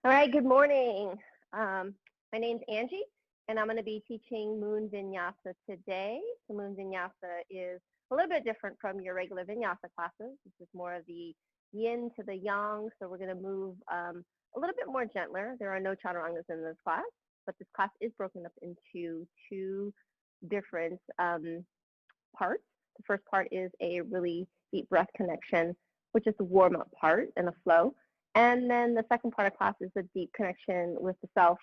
All right, good morning. My name's Angie, and I'm going to be teaching Moon Vinyasa today. So Moon Vinyasa is a little bit different from your regular Vinyasa classes. This is more of the yin to the yang, so we're going to move a little bit more gentler. There are no chaturangas in this class, but this class is broken up into two different parts. The first part is a really deep breath connection, which is the warm-up part and a flow. And then the second part of class is a deep connection with the self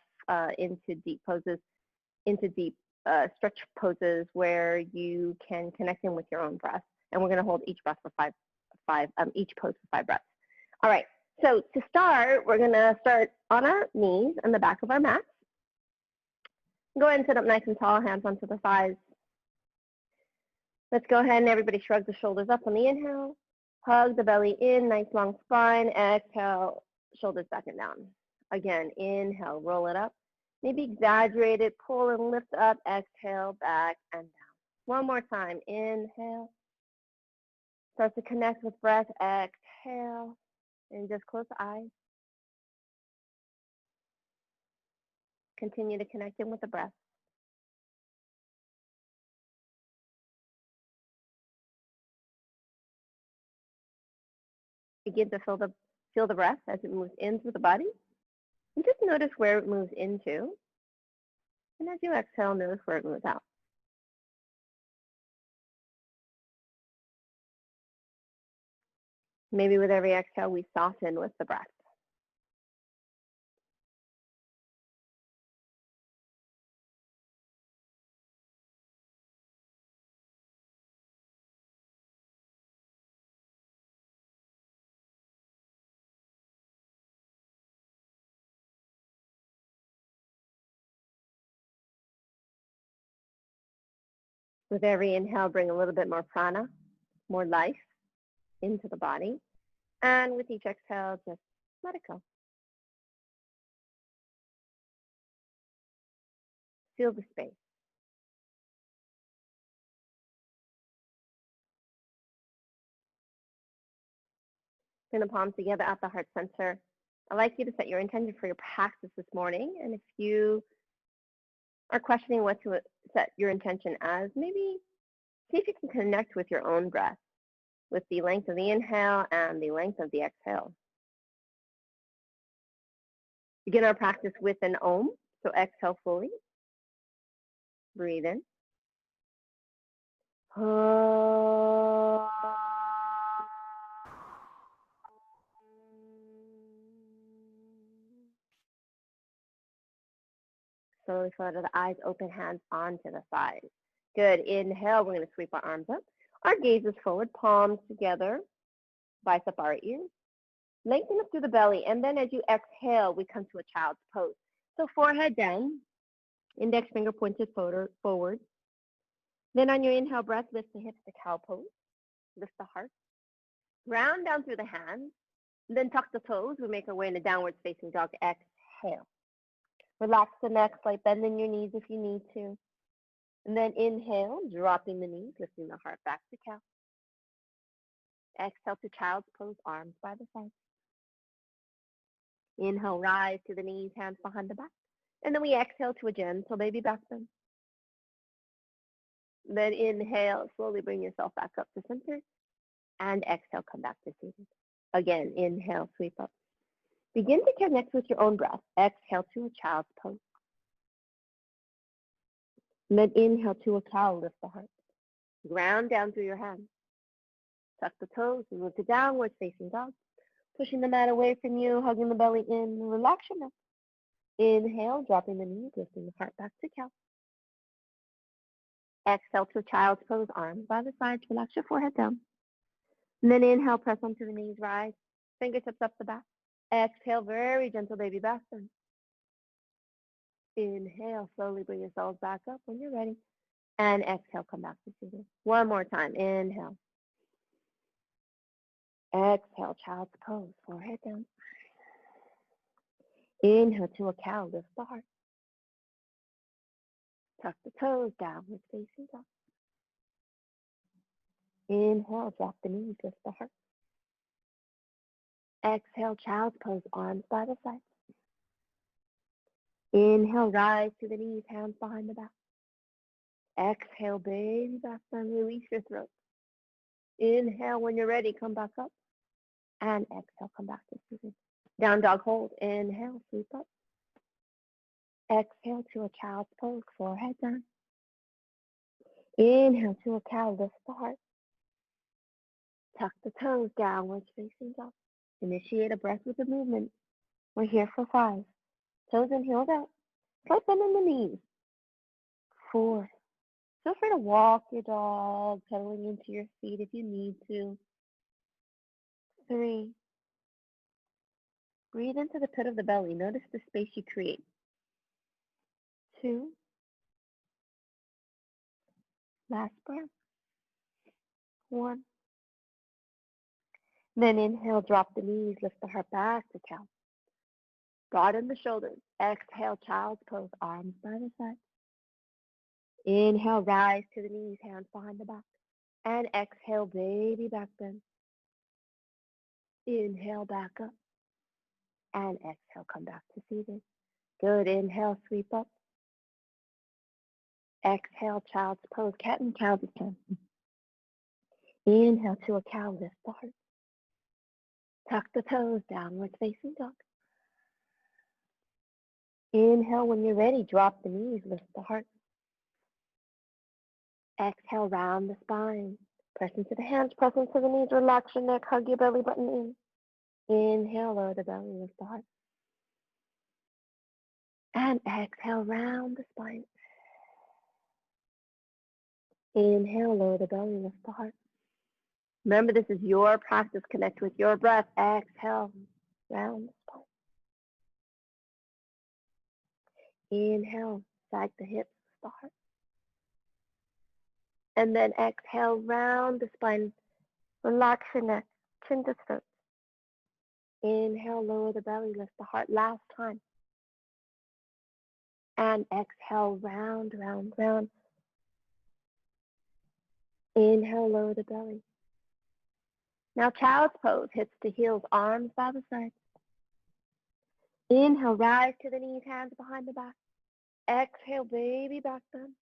into deep poses, into deep stretch poses where you can connect in with your own breath. And we're going to hold each breath for each pose for 5 breaths. All right. So to start, we're going to start on our knees and the back of our mats. Go ahead and sit up nice and tall, hands onto the thighs. Let's go ahead and everybody shrug the shoulders up on the inhale. Hug the belly in, nice long spine. Exhale, shoulders back and down. Again, inhale, roll it up. Maybe exaggerate it, pull and lift up. Exhale, back and down. One more time. Inhale. Start to connect with breath. Exhale. And just close the eyes. Continue to connect in with the breath. Begin to feel the breath as it moves in through the body. And just notice where it moves into. And as you exhale, notice where it moves out. Maybe with every exhale, we soften with the breath. With every inhale, bring a little bit more prana, more life into the body. And with each exhale, just let it go. Feel the space. Bring the palms together at the heart center. I'd like you to set your intention for your practice this morning. And if you are questioning what to set your intention as, maybe see if you can connect with your own breath, with the length of the inhale and the length of the exhale. Begin our practice with an Om, so exhale fully. Breathe in. Slowly flutter the eyes open, hands onto the thighs. Good. Inhale, we're going to sweep our arms up. Our gaze is forward, palms together, bicep our ears. Lengthen up through the belly, and then as you exhale, we come to a child's pose. So forehead down, index finger pointed forward. Then on your inhale breath, lift the hips to cow pose. Lift the heart. Round down through the hands. Then tuck the toes. We make our way into downward facing dog. Exhale. Relax the neck, slight bend in your knees if you need to. And then inhale, dropping the knees, lifting the heart back to cow. Exhale to child's pose, arms by the side. Inhale, rise to the knees, hands behind the back. And then we exhale to a gentle baby back bend. Then inhale, slowly bring yourself back up to center. And exhale, come back to seated. Again, inhale, sweep up. Begin to connect with your own breath. Exhale to a child's pose. And then inhale to a cow, lift the heart. Ground down through your hands. Tuck the toes, and move to downward facing dog. Pushing the mat away from you, hugging the belly in, relax your neck. Inhale, dropping the knees, lifting the heart back to cow. Exhale to child's pose, arms by the sides, relax your forehead down. And then inhale, press onto the knees, rise. Fingertips up the back. Exhale, very gentle baby back bend. Inhale, slowly bring yourselves back up when you're ready. And exhale, come back to seated. One more time, inhale. Exhale, child's pose, forehead down. Inhale to a cow, lift the heart. Tuck the toes, downward facing dog. Inhale, drop the knees, lift the heart. Exhale, child's pose, arms by the sides. Inhale, rise to the knees, hands behind the back. Exhale, baby back down, release your throat. Inhale, when you're ready, come back up. And exhale, come back to seated. Down dog hold. Inhale, sweep up. Exhale to a child's pose, forehead down. Inhale to a cow, lift the heart. Tuck the toes, downwards facing dog. Initiate a breath with the movement. We're here for 5. Toes and heels out. Slight bend in the knees. 4. Feel free to walk your dog, pedaling into your feet if you need to. 3. Breathe into the pit of the belly. Notice the space you create. 2. Last breath. 1. Then inhale, drop the knees, lift the heart back to cow. Broaden the shoulders. Exhale, child's pose, arms by the side. Inhale, rise to the knees, hands behind the back. And exhale, baby back bend. Inhale, back up. And exhale, come back to seated. Good. Inhale, sweep up. Exhale, child's pose, cat and cow this time. Inhale to a cow, lift the heart. Tuck the toes, downward facing dog. Inhale, when you're ready, drop the knees, lift the heart. Exhale, round the spine. Press into the hands, press into the knees, relax your neck, hug your belly button in. Inhale, lower the belly, lift the heart. And exhale, round the spine. Inhale, lower the belly, lift the heart. Remember, this is your practice. Connect with your breath. Exhale, round the spine. Inhale, sag the hips, lift the heart. And then exhale, round the spine. Relax your neck, chin to throat. Inhale, lower the belly, lift the heart. Last time. And exhale, round, round, round. Inhale, lower the belly. Now child's pose, hips to heels, arms by the side. Inhale, rise to the knees, hands behind the back. Exhale, baby back bend.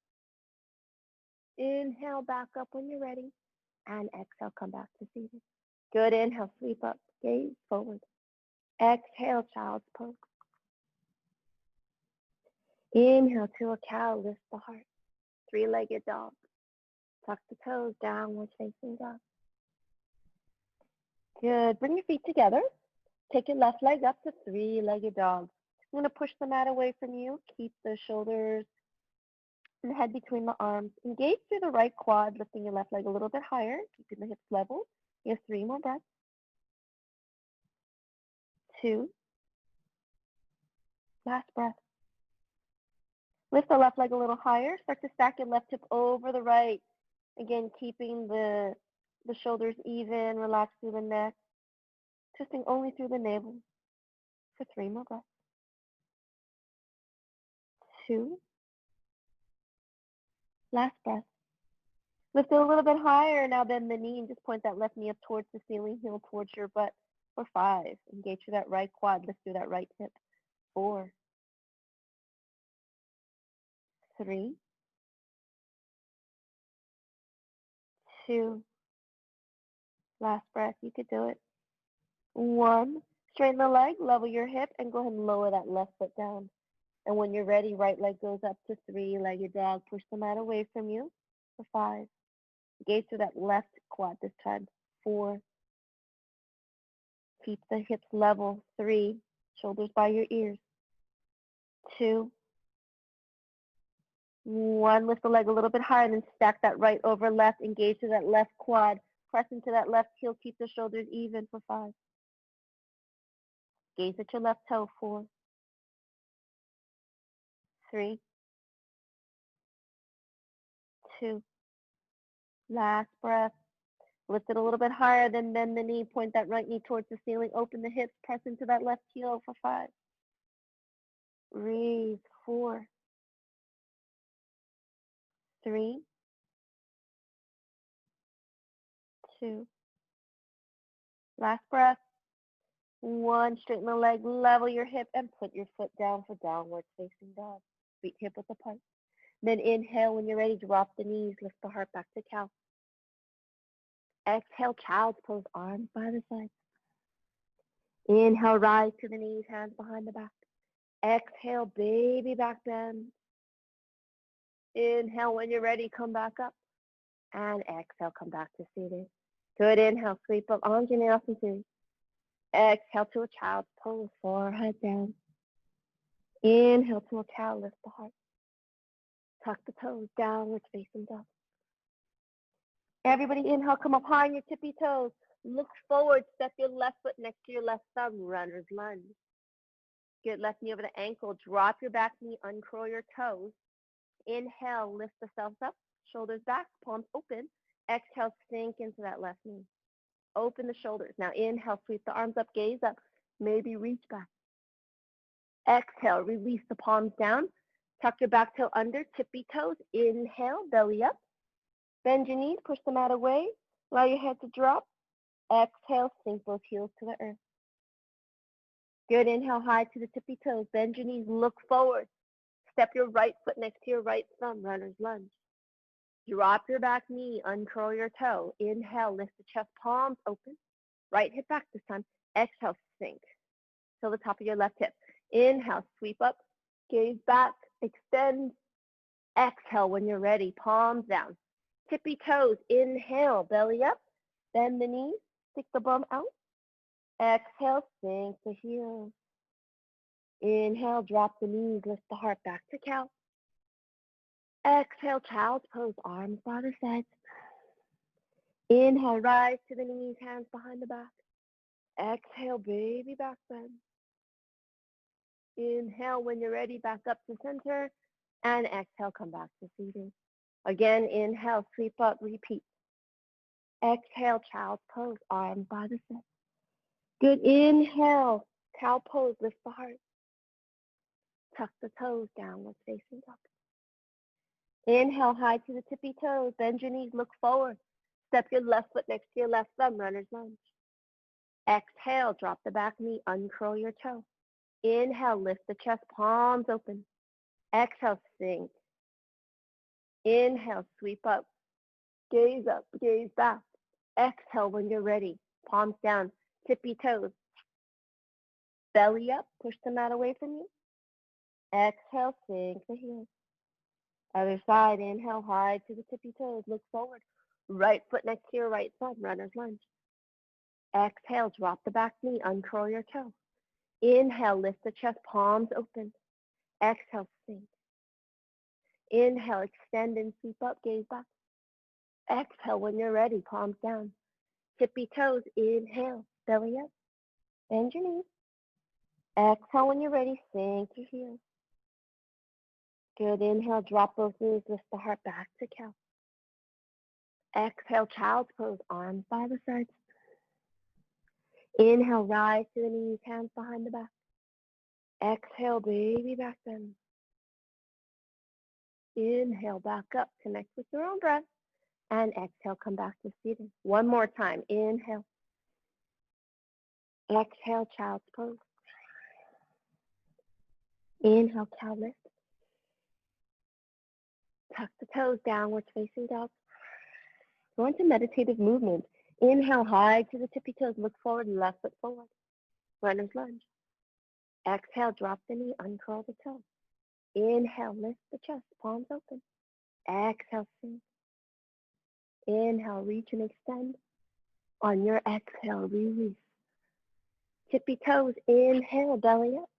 Inhale, back up when you're ready. And exhale, come back to seated. Good. Inhale, sweep up, gaze forward. Exhale, child's pose. Inhale to a cow, lift the heart. 3-legged dog. Tuck the toes, downward facing dog. Good. Bring your feet together. Take your left leg up to 3-legged dog. I'm going to push the mat away from you. Keep the shoulders and the head between the arms. Engage through the right quad, lifting your left leg a little bit higher, keeping the hips level. You have 3 more breaths. 2. Last breath. Lift the left leg a little higher. Start to stack your left hip over the right. Again, keeping the shoulders even, relax through the neck. Twisting only through the navel for 3 more breaths. 2. Last breath. Lift it a little bit higher. Now bend the knee and just point that left knee up towards the ceiling, heel towards your butt for 5. Engage through that right quad. Lift through that right hip. 4. 3. 2. Last breath. You could do it. 1. Straighten the leg, level your hip, and go ahead and lower that left foot down. And when you're ready, right leg goes up to 3-legged dog. Push the mat away from you for 5. Gaze to that left quad this time. 4. Keep the hips level. 3. Shoulders by your ears. 2. 1. Lift the leg a little bit higher and then stack that right over left. Engage to that left quad. Press into that left heel. Keep the shoulders even for 5. Gaze at your left toe. 4. 3. 2. Last breath. Lift it a little bit higher, then bend the knee. Point that right knee towards the ceiling. Open the hips. Press into that left heel for 5. Breathe. 4. 3. 2. Last breath. 1. one, straighten the leg, level your hip, and put your foot down for downward facing dog. Feet hip width apart. Then inhale, when you're ready, drop the knees, lift the heart back to cow. Exhale, child's pose, arms by the side. Inhale, rise to the knees, hands behind the back. Exhale, baby back bend. Inhale, when you're ready, come back up. And exhale, come back to seated. Good, inhale, sweep up, Angie Poon. Exhale to a child's pose, forehead down. Inhale to a cow, lift the heart. Tuck the toes, downward facing dog. Everybody inhale, come up high on your tippy toes. Look forward, step your left foot next to your left thumb, runner's lunge. Get left knee over the ankle, drop your back knee, uncurl your toes. Inhale, lift the selves up, shoulders back, palms open. Exhale, sink into that left knee. Open the shoulders. Now inhale, sweep the arms up, gaze up, maybe reach back. Exhale, release the palms down. Tuck your back toe under, tippy toes. Inhale, belly up. Bend your knees, push the mat away. Allow your head to drop. Exhale, sink both heels to the earth. Good, inhale, high to the tippy toes. Bend your knees, look forward. Step your right foot next to your right thumb, runner's lunge. Drop your back knee, uncurl your toe. Inhale, lift the chest, palms open. Right hip back this time. Exhale, sink till the top of your left hip. Inhale, sweep up, gaze back, extend. Exhale, when you're ready, palms down. Tippy toes, inhale, belly up. Bend the knees, stick the bum out. Exhale, sink the heels. Inhale, drop the knees, lift the heart back to cow. Exhale, child's pose, arms by the sides. Inhale, rise to the knees, hands behind the back. Exhale, baby back bend. Inhale, when you're ready, back up to center. And exhale, come back to seated. Again, inhale, sweep up, repeat. Exhale, child's pose, arms by the sides. Good, inhale, cow pose, lift the heart. Tuck the toes, downward facing dog. Inhale, high to the tippy toes. Bend your knees, look forward. Step your left foot next to your left thumb, runner's lunge. Exhale, drop the back knee, uncurl your toe. Inhale, lift the chest, palms open. Exhale, sink. Inhale, sweep up, gaze back. Exhale, when you're ready, palms down, tippy toes. Belly up, push the mat away from you. Exhale, sink the heels. Other side, inhale, high to the tippy toes, look forward. Right foot next to your right thumb, runner's lunge. Exhale, drop the back knee, uncurl your toe. Inhale, lift the chest, palms open. Exhale, sink. Inhale, extend and sweep up, gaze back. Exhale, when you're ready, palms down. Tippy toes, inhale, belly up. Bend your knees. Exhale, when you're ready, sink your heels. Good, inhale, drop both knees, lift the heart back to cow. Exhale, child's pose, arms by the sides. Inhale, rise to the knees, hands behind the back. Exhale, baby back bend. Inhale, back up, connect with your own breath. And exhale, come back to seated. One more time, inhale. Exhale, child's pose. Inhale, cow lift. Tuck the toes, downward facing dog. Go into meditative movement. Inhale, high to the tippy toes, look forward, left foot forward. Runner's lunge. Exhale, drop the knee, uncurl the toe. Inhale, lift the chest, palms open. Exhale, sink. Inhale, reach and extend. On your exhale, release. Tippy toes, inhale, belly up.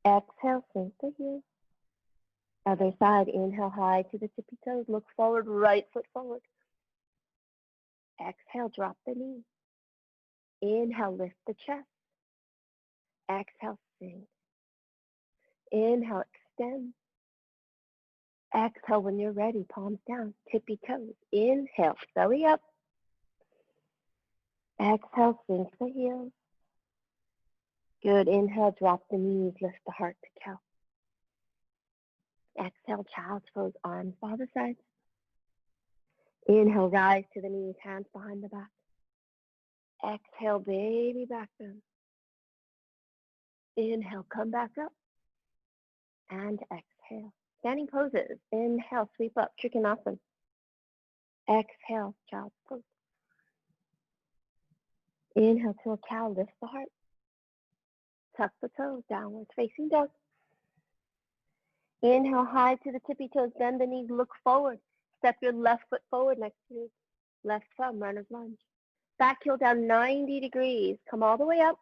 Exhale, sink the heels. Other side, inhale, high to the tippy toes, look forward, right foot forward. Exhale, drop the knee. Inhale, lift the chest. Exhale, sink. Inhale, extend. Exhale, when you're ready, palms down, tippy toes. Inhale, belly up. Exhale, sink the heels. Good, inhale, drop the knees, lift the heart to cow. Exhale, child's pose, arms by the sides. Inhale, rise to the knees, hands behind the back. Exhale, baby back bend. Inhale, come back up. And exhale. Standing poses. Inhale, sweep up, Trikonasana. Exhale, child's pose. Inhale to a cow, lift the heart. Tuck the toes, downwards facing dog. Inhale, high to the tippy toes, bend the knees, look forward. Step your left foot forward next to your left thumb, runner's lunge. Back heel down 90 degrees. Come all the way up.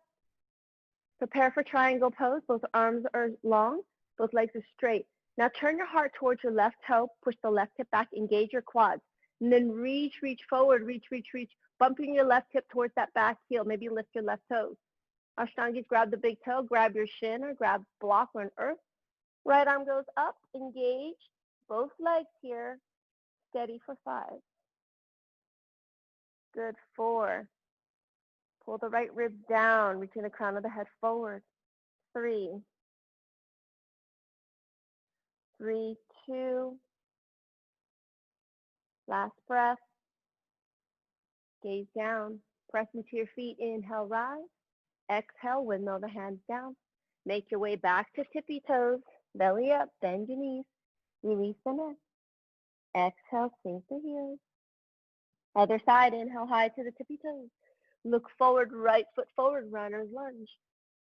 Prepare for triangle pose. Both arms are long, both legs are straight. Now turn your heart towards your left toe, push the left hip back, engage your quads. And then reach forward, reach, bumping your left hip towards that back heel. Maybe lift your left toes. Ashtangis, grab the big toe, grab your shin or grab block or an earth. Right arm goes up, engage, both legs here, steady for 5. Good, 4. Pull the right rib down, reaching the crown of the head forward. 3, 3, 2. Last breath. Gaze down, press into your feet, inhale, rise. Exhale, windmill the hands down. Make your way back to tippy toes, belly up, bend your knees, release the neck. Exhale, sink the heels. Other side, inhale, high to the tippy toes. Look forward, right foot forward, runner's lunge.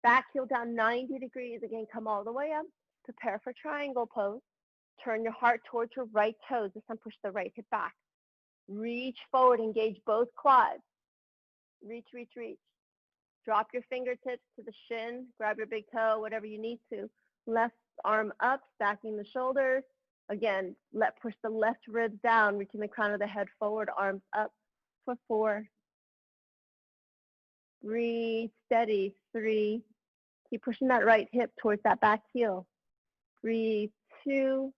Back heel down 90 degrees. Again, come all the way up. Prepare for triangle pose. Turn your heart towards your right toes. This time, push the right hip back. Reach forward, engage both quads. Reach. Drop your fingertips to the shin. Grab your big toe, whatever you need to. Left arm up, stacking the shoulders. Again, push the left ribs down, reaching the crown of the head forward, arms up for 4. Breathe, steady, 3. Keep pushing that right hip towards that back heel. Breathe, 2.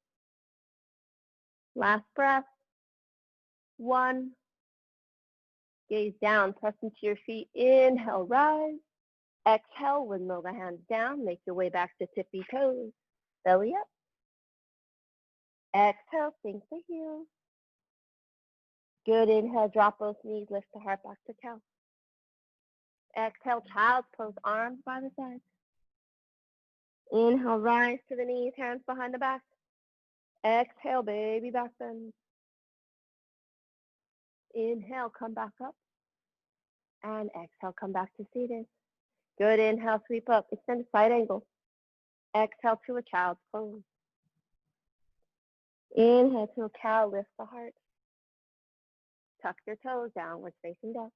Last breath. 1. Gaze down, press into your feet. Inhale, rise. Exhale, windmill the hands down. Make your way back to tippy toes. Belly up. Exhale, sink the heels. Good, inhale, drop both knees, lift the heart back to cow. Exhale, child's pose, arms by the sides. Inhale, rise to the knees, hands behind the back. Exhale, baby back bend. Inhale, come back up. And exhale, come back to seated. Good, inhale, sweep up, extend side angle. Exhale to a child's pose. Inhale to a cow, lift the heart. Tuck your toes, downward facing dog.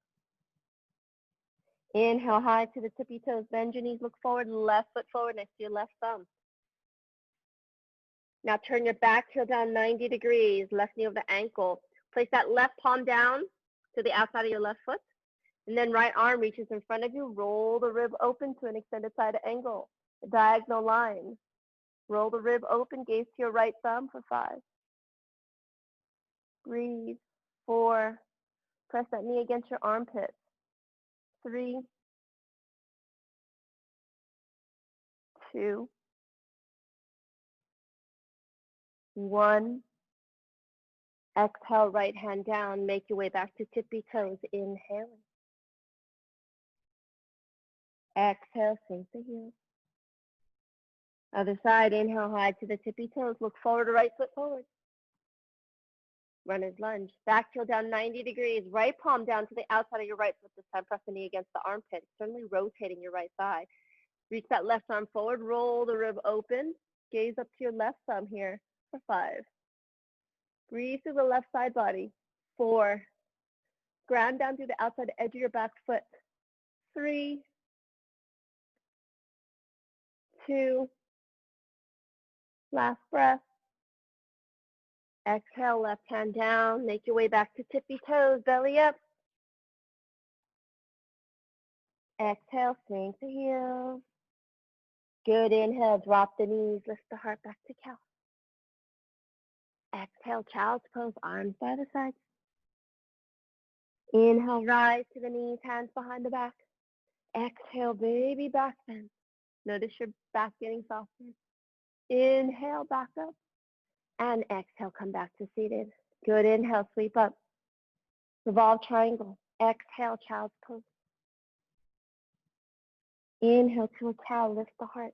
Inhale, high to the tippy toes, bend your knees, look forward, left foot forward next to your left thumb. Now turn your back heel down 90 degrees, left knee over the ankle. Place that left palm down to the outside of your left foot. And then right arm reaches in front of you. Roll the rib open to an extended side angle, a diagonal line. Roll the rib open, gaze to your right thumb for 5. Breathe, 4. Press that knee against your armpit. 3, 2, 1. Exhale, right hand down. Make your way back to tippy toes. Inhaling. Exhale, sink the heels. Other side, inhale high to the tippy toes. Look forward to right foot forward. Runner's lunge. Back heel down 90 degrees. Right palm down to the outside of your right foot. This time press the knee against the armpit. Certainly rotating your right thigh. Reach that left arm forward. Roll the rib open. Gaze up to your left thumb here for 5. Breathe through the left side body. 4. Ground down through the outside edge of your back foot. 3, 2. Last breath. Exhale, left hand down. Make your way back to tippy toes, belly up. Exhale, sink the heels. Good, inhale, drop the knees, lift the heart back to cow. Exhale, child's pose, arms by the sides. Inhale, rise to the knees, hands behind the back. Exhale, baby back bend. Notice your back getting softer. Inhale, back up. And exhale, come back to seated. Good, inhale, sweep up. Revolve triangle. Exhale, child's pose. Inhale to a cow, lift the heart.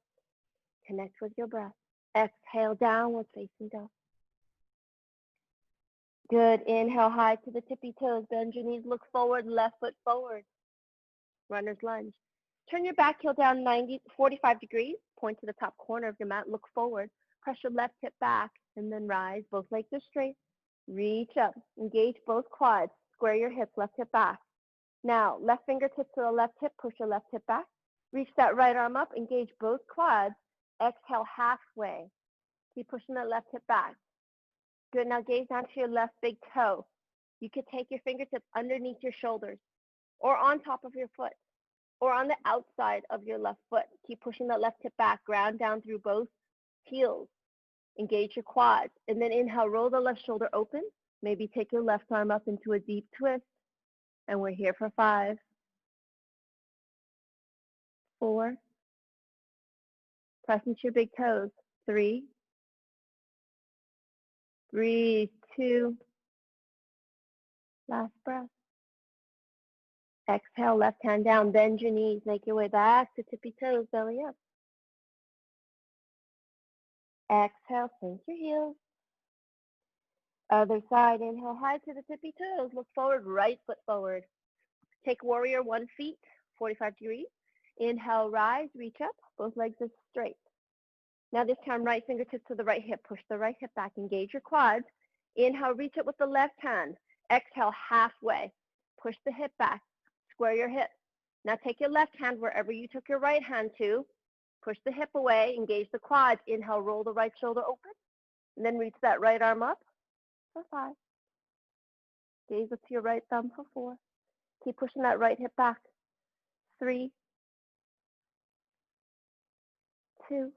Connect with your breath. Exhale, downward facing dog. Good. Inhale, high to the tippy toes. Bend your knees, look forward, left foot forward. Runner's lunge. Turn your back heel down 45 degrees. Point to the top corner of your mat, look forward. Press your left hip back, and then rise. Both legs are straight. Reach up. Engage both quads. Square your hips, left hip back. Now, left fingertips to the left hip. Push your left hip back. Reach that right arm up. Engage both quads. Exhale halfway. Keep pushing that left hip back. Good. Now gaze down to your left big toe. You could take your fingertips underneath your shoulders or on top of your foot or on the outside of your left foot. Keep pushing that left hip back. Ground down through both heels. Engage your quads. And then inhale, roll the left shoulder open. Maybe take your left arm up into a deep twist. And we're here for 5, 4. Press into your big toes. 3. Breathe. 2. Last breath. Exhale, left hand down. Bend your knees. Make your way back to tippy toes, belly up. Exhale, sink your heels. Other side, inhale, high to the tippy toes. Look forward, right foot forward. Take warrior 1 feet, 45 degrees. Inhale, rise, reach up. Both legs are straight. Now this time, right fingertips to the right hip. Push the right hip back. Engage your quads. Inhale, reach up with the left hand. Exhale, halfway. Push the hip back. Square your hips. Now take your left hand wherever you took your right hand to. Push the hip away. Engage the quads. Inhale, roll the right shoulder open. And then reach that right arm up for 5. Gaze up to your right thumb for 4. Keep pushing that right hip back. 3, 2.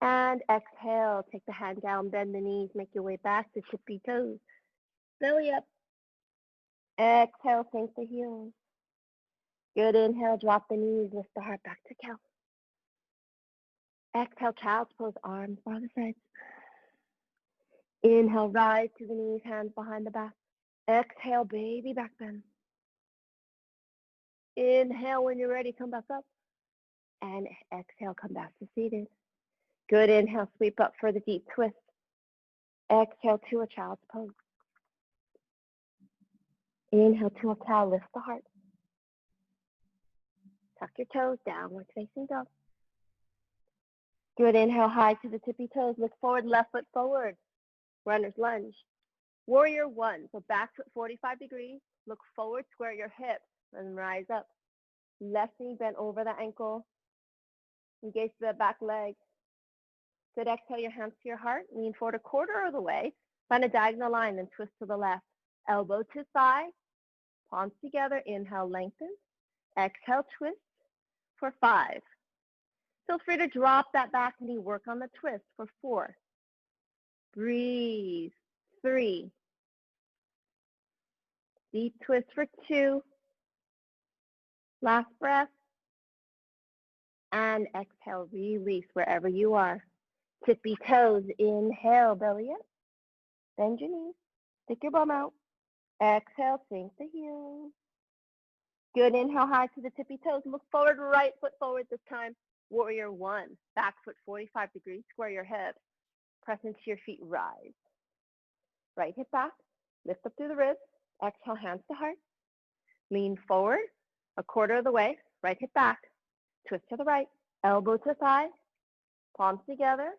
And exhale. Take the hand down, bend the knees, make your way back to tippy toes. Belly up. Exhale, sink the heels. Good. Inhale, drop the knees, lift the heart back to cow. Exhale, child's pose, arms by the sides. Inhale, rise to the knees, hands behind the back. Exhale, baby back bend. Inhale, when you're ready, come back up. And exhale, come back to seated. Good. Inhale, sweep up for the deep twist. Exhale to a child's pose. Inhale to a cow, lift the heart. Tuck your toes, downward facing dog. Good. Inhale, high to the tippy toes. Look forward, left foot forward. Runner's lunge. Warrior 1. So back foot 45 degrees. Look forward, square your hips, and rise up. Left knee bent over the ankle. Engage the back leg. Good. Exhale, your hands to your heart. Lean forward a quarter of the way. Find a diagonal line and twist to the left. Elbow to thigh. Palms together. Inhale, lengthen. Exhale, twist for 5. Feel free to drop that back knee. Work on the twist for 4. Breathe. 3. Deep twist for 2. Last breath. And exhale, release wherever you are. Tippy toes. Inhale, belly up. Bend your knees. Stick your bum out. Exhale, sink the heels. Good. Inhale, high to the tippy toes. Look forward, right foot forward this time. Warrior 1. Back foot 45 degrees. Square your hips. Press into your feet. Rise. Right hip back. Lift up through the ribs. Exhale, hands to heart. Lean forward a quarter of the way. Right hip back. Twist to the right. Elbow to thigh. Palms together.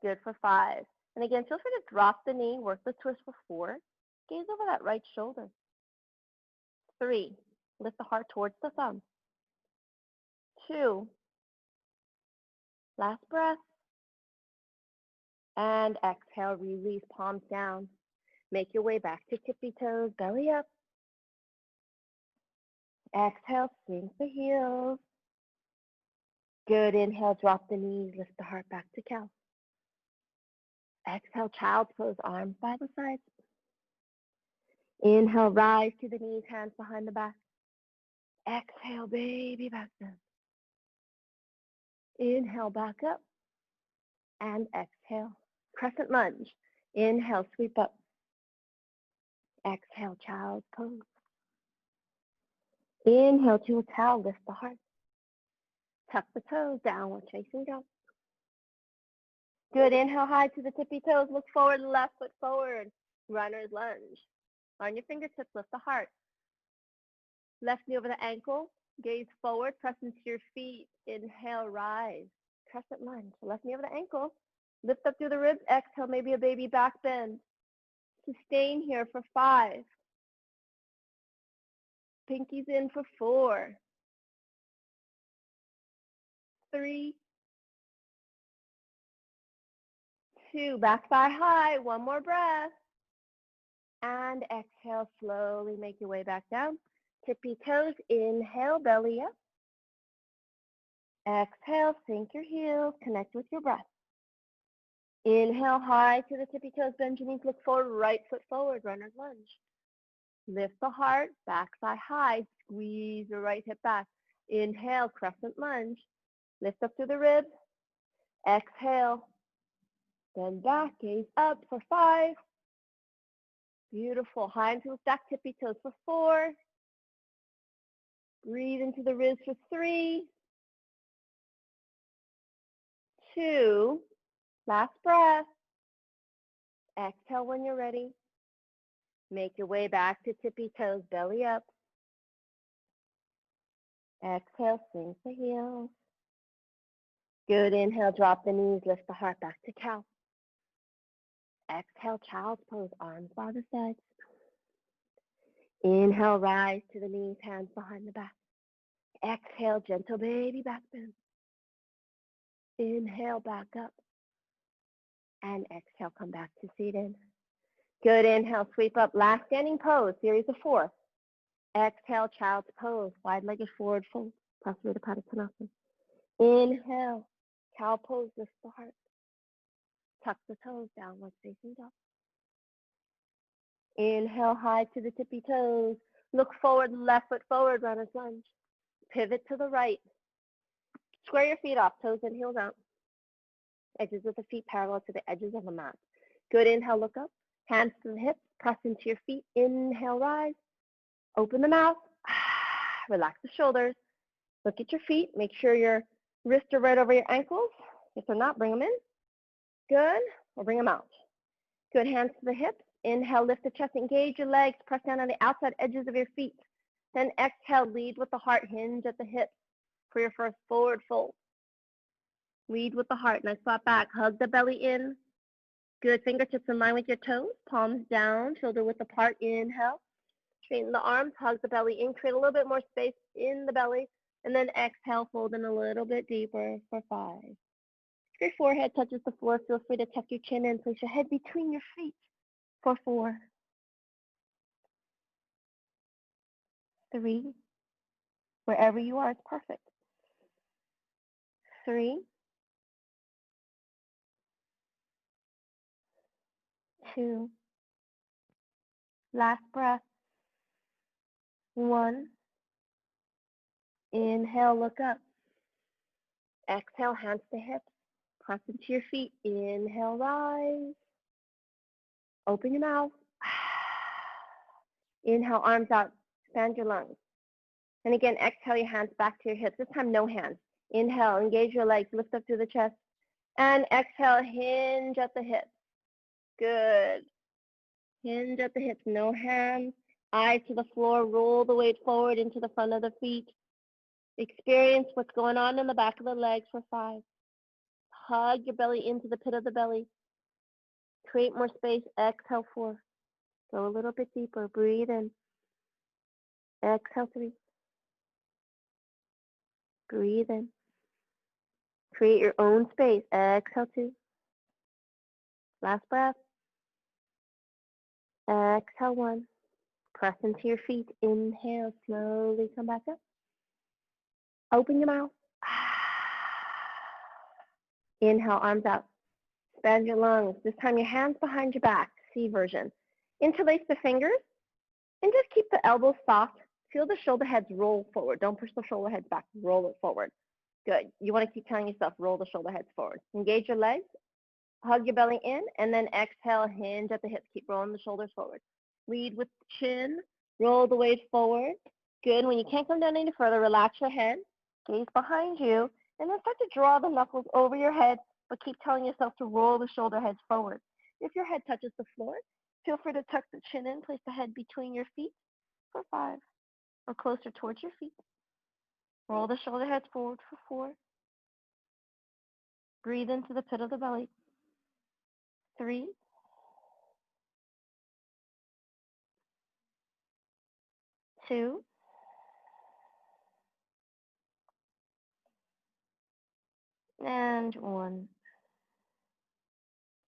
Good for 5. And again, feel free to drop the knee. Work the twist for 4. Gaze over that right shoulder. 3. Lift the heart towards the thumb. 2. Last breath. And exhale, release, palms down. Make your way back to tippy toes, belly up. Exhale, sink the heels. Good. Inhale, drop the knees, lift the heart back to cow. Exhale, child's pose, arms by the sides. Inhale, rise to the knees, hands behind the back. Exhale, baby back bend. Inhale, back up. And exhale, crescent lunge. Inhale, sweep up. Exhale, child's pose. Inhale to a cow, lift the heart. Tuck the toes, downward facing dog. Good, inhale high to the tippy toes, look forward, left foot forward. Runner's lunge. On your fingertips, lift the heart. Left knee over the ankle, gaze forward, press into your feet. Inhale, rise. Crescent lunge. Left knee over the ankle, lift up through the ribs, exhale, maybe a baby back bend. Sustain here for 5. Pinkies in for 4. 3, 2, back thigh high, one more breath. And exhale, slowly make your way back down. Tippy toes, inhale, belly up. Exhale, sink your heels, connect with your breath. Inhale, high to the tippy toes, bend your knees, look forward, right foot forward, runner's lunge. Lift the heart, back thigh high, squeeze your right hip back. Inhale, crescent lunge. Lift up through the ribs. Exhale, bend back, gaze up for 5. Beautiful. High into the stack, tippy toes for 4. Breathe into the ribs for 3, 2. Last breath. Exhale when you're ready. Make your way back to tippy toes, belly up. Exhale, sink the heels. Good, inhale, drop the knees, lift the heart back to cow. Exhale, child's pose, arms by the sides. Inhale, rise to the knees, hands behind the back. Exhale, gentle baby back bend. Inhale, back up. And exhale, come back to seated. Good, inhale, sweep up, last standing pose, series of 4. Exhale, child's pose, wide-legged forward fold, Prasarita Padasana. Inhale, cow pose, lift the heart. Tuck the toes, downward facing dog. Inhale, high to the tippy toes. Look forward, left foot forward, runner's lunge. Pivot to the right. Square your feet off, toes and heels out. Edges of the feet parallel to the edges of the mat. Good, inhale, look up. Hands to the hips, press into your feet. Inhale, rise. Open the mouth. Relax the shoulders. Look at your feet. Make sure your wrists are right over your ankles. If they're not, bring them in. Good. Or bring them out. Good. Hands to the hips. Inhale, lift the chest. Engage your legs. Press down on the outside edges of your feet. Then exhale, lead with the heart. Hinge at the hips for your first forward fold. Lead with the heart. Nice flat back. Hug the belly in. Good. Fingertips in line with your toes. Palms down. Shoulder width apart. Inhale. Straighten the arms. Hug the belly in. Create a little bit more space in the belly. And then exhale, fold in a little bit deeper for 5. If your forehead touches the floor, feel free to tuck your chin in. Place your head between your feet for 4. 3. Wherever you are, it's perfect. 3. 2. Last breath. 1. Inhale, look up. Exhale, hands to hips. Press into your feet. Inhale, rise. Open your mouth. Inhale, arms out. Expand your lungs. And again, exhale your hands back to your hips. This time, no hands. Inhale, engage your legs. Lift up through the chest. And exhale, hinge at the hips. Good. Hinge at the hips, no hands. Eyes to the floor. Roll the weight forward into the front of the feet. Experience what's going on in the back of the legs for 5. Hug your belly into the pit of the belly. Create more space. Exhale, 4. Go a little bit deeper. Breathe in. Exhale, 3. Breathe in. Create your own space. Exhale, 2. Last breath. Exhale, 1. Press into your feet. Inhale, slowly come back up. Open your mouth. Inhale, arms out. Expand your lungs. This time your hands behind your back, C version. Interlace the fingers and just keep the elbows soft. Feel the shoulder heads roll forward. Don't push the shoulder heads back. Roll it forward. Good. You want to keep telling yourself, roll the shoulder heads forward. Engage your legs. Hug your belly in, and then exhale, hinge at the hips. Keep rolling the shoulders forward. Lead with the chin. Roll the weight forward. Good. When you can't come down any further, relax your head, gaze behind you, and then start to draw the knuckles over your head, but keep telling yourself to roll the shoulder heads forward. If your head touches the floor, feel free to tuck the chin in, place the head between your feet for 5, or closer towards your feet. Roll the shoulder heads forward for 4. Breathe into the pit of the belly. 3, 2, and 1.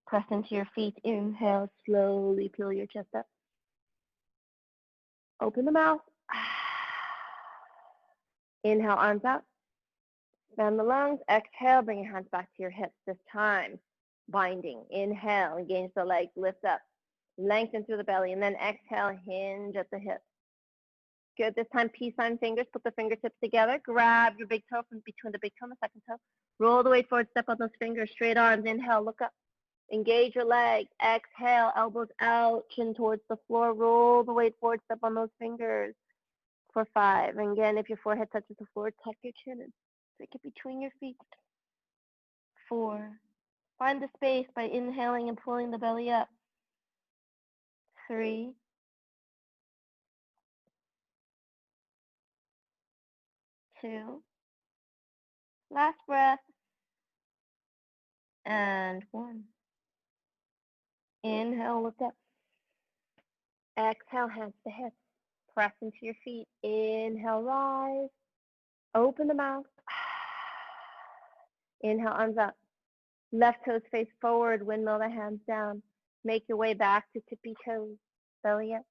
Press into your feet. Inhale, slowly peel your chest up. Open the mouth. Inhale, arms out. Bend the lungs. Exhale, bring your hands back to your hips. This time, binding. Inhale, engage the legs, lift up. Lengthen through the belly, and then exhale, hinge at the hips. Good. This time, peace sign fingers. Put the fingertips together. Grab your big toe from between the big toe and the second toe. Roll the weight forward. Step on those fingers. Straight arms. Inhale. Look up. Engage your legs. Exhale. Elbows out. Chin towards the floor. Roll the weight forward. Step on those fingers for 5. And again, if your forehead touches the floor, tuck your chin and stick it between your feet. 4. Find the space by inhaling and pulling the belly up. 3. 2. Last breath. And 1. Inhale, look up. Exhale, hands to hips. Press into your feet. Inhale, rise. Open the mouth. Inhale, arms up. Left toes face forward. Windmill the hands down. Make your way back to tippy toes. Belly up.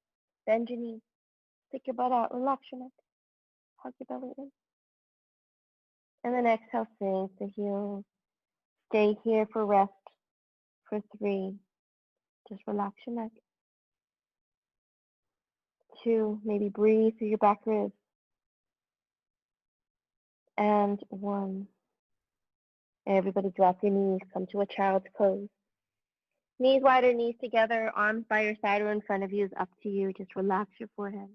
Bend your knees. Stick your butt out. Relax your neck. Hug your belly in. And then exhale, sink the heels. Stay here for rest for 3. Just relax your neck. 2, maybe breathe through your back ribs. And 1. Everybody drop your knees. Come to a child's pose. Knees wider, knees together, arms by your side or in front of you is up to you. Just relax your forehead.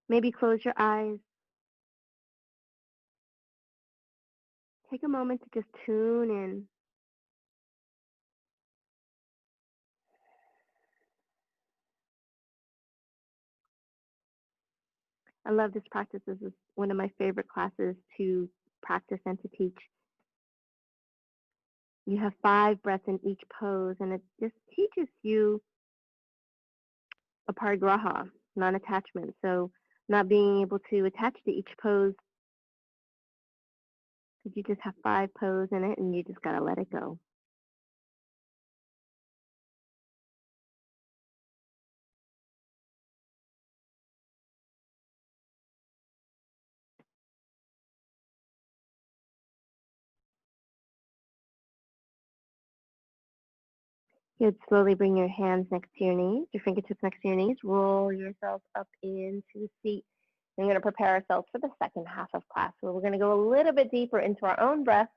Maybe close your eyes. Take a moment to just tune in. I love this practice. This is one of my favorite classes to practice and to teach. You have 5 breaths in each pose, and it just teaches you aparigraha, non-attachment. So not being able to attach to each pose, because you just have 5 poses in it, and you just got to let it go. Good. Slowly bring your hands next to your knees, your fingertips next to your knees. Roll yourself up into the seat. We're going to prepare ourselves for the second half of class, where we're going to go a little bit deeper into our own breath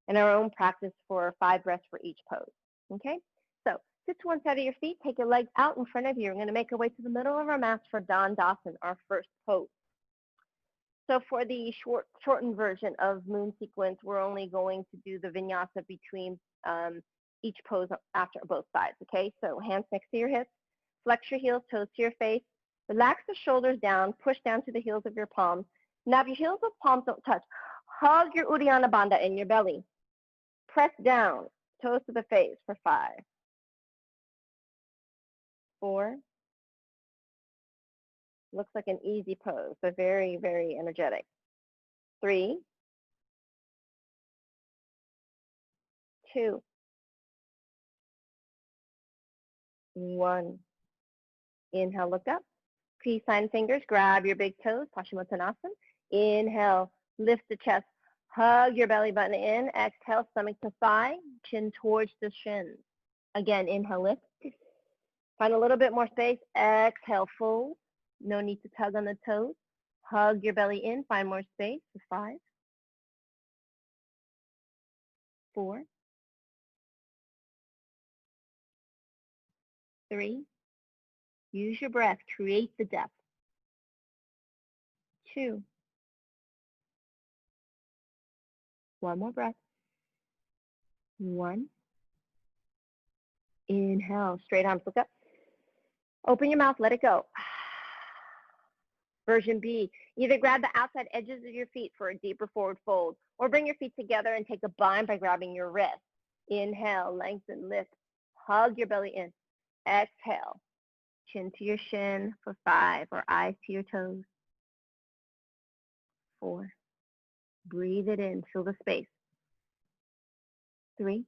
and our own practice for 5 breaths for each pose. Okay? So sit to one side of your feet. Take your legs out in front of you. We're going to make our way to the middle of our mat for Dandasana, our first pose. So for the shortened version of moon sequence, we're only going to do the vinyasa between each pose after both sides, okay? So hands next to your hips, flex your heels, toes to your face, relax the shoulders down, push down to the heels of your palms. Now if your heels of palms don't touch, hug your Uddiyana Bandha in your belly. Press down, toes to the face for 5, 4. Looks like an easy pose, but very, very energetic. 3, 2, 1. Inhale, look up. Peace sign fingers, grab your big toes, Paschimottanasana. Inhale, lift the chest, hug your belly button in. Exhale, stomach to thigh, chin towards the shins. Again, inhale, lift. Find a little bit more space. Exhale, fold. No need to tug on the toes. Hug your belly in, find more space for 5, 4, 3. Use your breath, create the depth. 2. One more breath. 1. Inhale, straight arms look up. Open your mouth, let it go. Version B, either grab the outside edges of your feet for a deeper forward fold, or bring your feet together and take a bind by grabbing your wrist. Inhale, lengthen, lift, hug your belly in. Exhale, chin to your shin for 5, or eyes to your toes. 4, breathe it in, fill the space. 3,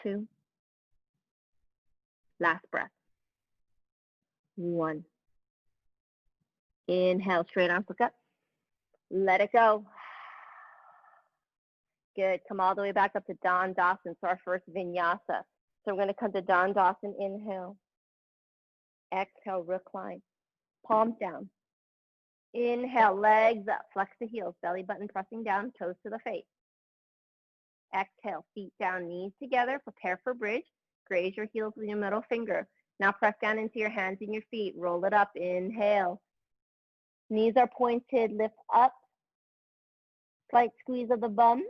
2, last breath. 1. Inhale, straight arms look up. Let it go. Good. Come all the way back up to Dandasana. So our first Vinyasa. So we're going to come to Dandasana. Inhale. Exhale, recline. Palms down. Inhale, legs up. Flex the heels. Belly button pressing down. Toes to the face. Exhale, feet down, knees together. Prepare for bridge. Graze your heels with your middle finger. Now press down into your hands and your feet. Roll it up. Inhale. Knees are pointed. Lift up. Slight squeeze of the bum.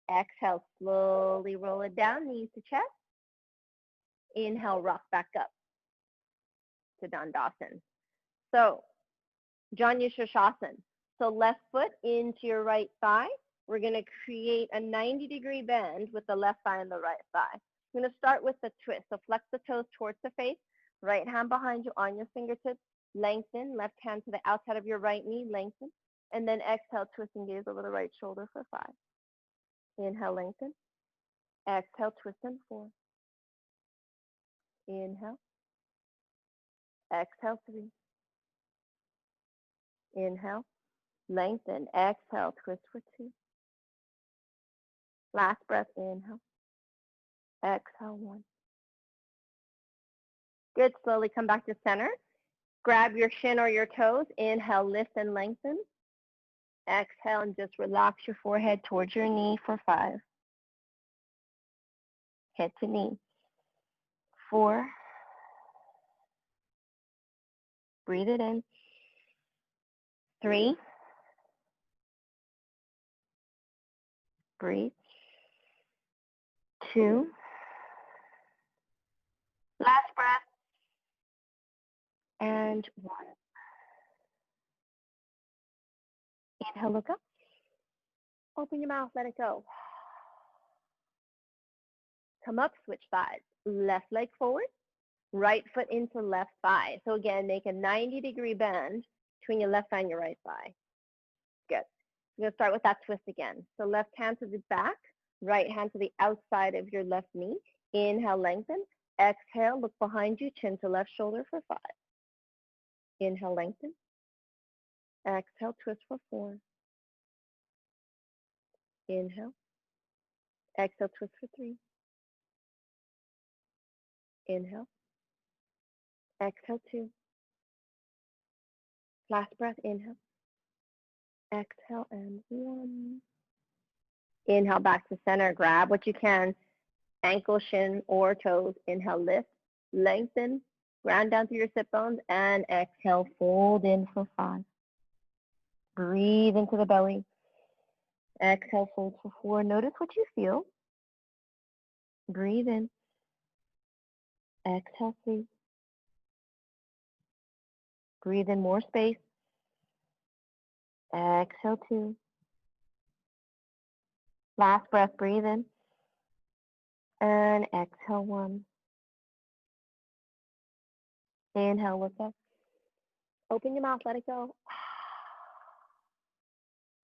Exhale, slowly roll it down, knees to chest. Inhale, rock back up to Dandasana. So, Janu Shirshasana. So left foot into your right thigh. We're going to create a 90-degree bend with the left thigh and the right thigh. I'm going to start with the twist. So flex the toes towards the face. Right hand behind you on your fingertips. Lengthen. Left hand to the outside of your right knee. Lengthen. And then exhale, twist and gaze over the right shoulder for 5. Inhale, lengthen. Exhale, twist in 4. Inhale. Exhale, 3. Inhale. Lengthen. Exhale, twist for 2. Last breath, inhale. Exhale, 1. Good. Slowly come back to center. Grab your shin or your toes. Inhale, lift and lengthen. Exhale, and just relax your forehead towards your knee for 5. Head to knee. 4. Breathe it in. 3. Breathe. 2. Last breath. And 1. Inhale, look up. Open your mouth, let it go. Come up, switch sides. Left leg forward, right foot into left thigh. So again, make a 90-degree bend between your left thigh and your right thigh. Good. We're going to start with that twist again. So left hand to the back, right hand to the outside of your left knee. Inhale, lengthen. Exhale, look behind you, chin to left shoulder for 5. Inhale, lengthen. Exhale, twist for 4. Inhale. Exhale, twist for 3. Inhale. Exhale, 2. Last breath, inhale. Exhale, and 1. Inhale, back to center. Grab what you can. Ankle, shin, or toes. Inhale, lift, lengthen, ground down through your sit bones, and exhale, fold in for 5. Breathe into the belly. Exhale, fold for 4. Notice what you feel. Breathe in. Exhale, 3. Breathe in more space. Exhale, 2. Last breath, breathe in. And exhale, 1. Inhale, look up. Open your mouth, let it go.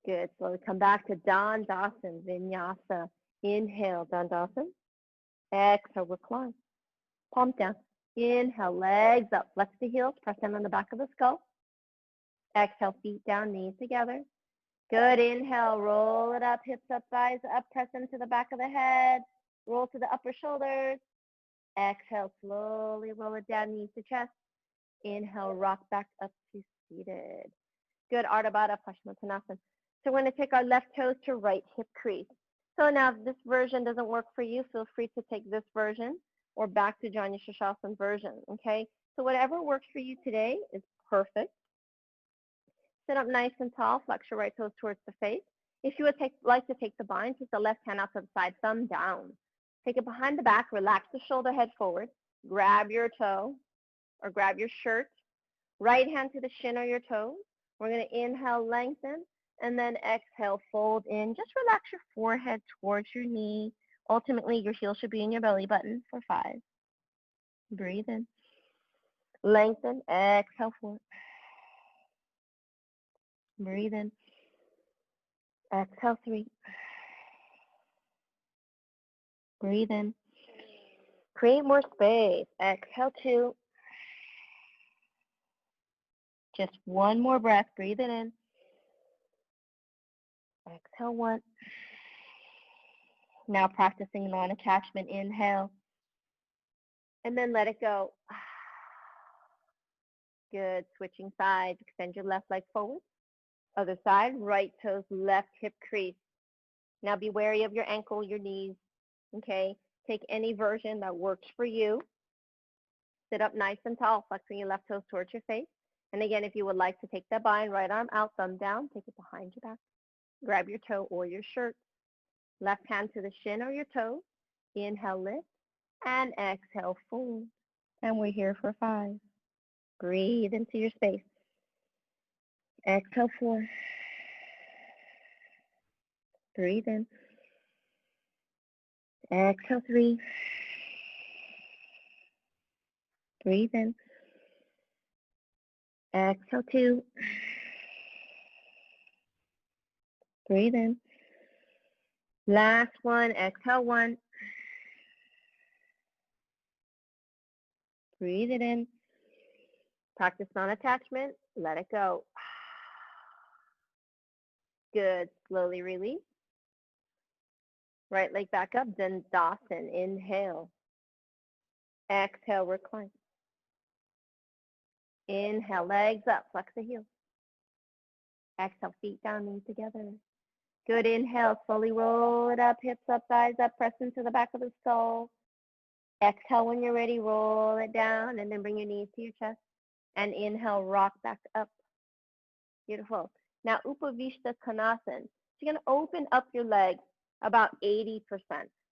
Good. So come back to Dandasana, Vinyasa. Inhale, Dandasana. Exhale, recline. Palms down. Inhale, legs up. Flex the heels. Press down on the back of the skull. Exhale, feet down, knees together. Good. Inhale, roll it up. Hips up, thighs up. Press into the back of the head. Roll to the upper shoulders. Exhale, slowly roll it down, knees to chest. Inhale, rock back up to seated. Good. Ardha Baddha Paschimottanasana. So we're going to take our left toes to right hip crease. So now if this version doesn't work for you, feel free to take this version or back to Janu Shirshasana version, okay? So whatever works for you today is perfect. Sit up nice and tall, flex your right toes towards the face. If you would like to take the bind, take the left hand out to the side, thumb down. Take it behind the back, relax the shoulder, head forward. Grab your toe or grab your shirt. Right hand to the shin or your toes. We're going to inhale, lengthen, and then exhale, fold in. Just relax your forehead towards your knee. Ultimately, your heel should be in your belly button for 5. Breathe in. Lengthen, exhale, forward. Breathe in. Exhale, 3. Breathe in. Create more space. Exhale, 2. Just one more breath. Breathe it in. Exhale, 1. Now practicing non-attachment. Inhale. And then let it go. Good. Switching sides. Extend your left leg forward. Other side. Right toes, left hip crease. Now be wary of your ankle, your knees. Okay? Take any version that works for you. Sit up nice and tall, flexing your left toes towards your face. And again, if you would like to take that bind, right arm out, thumb down, take it behind your back. Grab your toe or your shirt. Left hand to the shin or your toe. Inhale, lift, and exhale, fold. And we're here for 5. Breathe into your space. Exhale, 4. Breathe in. Exhale, 3. Breathe in. Exhale, 2. Breathe in. Last one. Exhale, 1. Breathe it in. Practice non-attachment. Let it go. Good. Slowly release. Right leg back up. Dandasana. Inhale. Exhale, recline. Inhale, legs up. Flex the heels. Exhale, feet down, knees together. Good. Inhale, slowly roll it up. Hips up, thighs up. Press into the back of the skull. Exhale when you're ready. Roll it down and then bring your knees to your chest. And inhale, rock back up. Beautiful. Now, Upavishta Konasana. So you're going to open up your legs about 80%.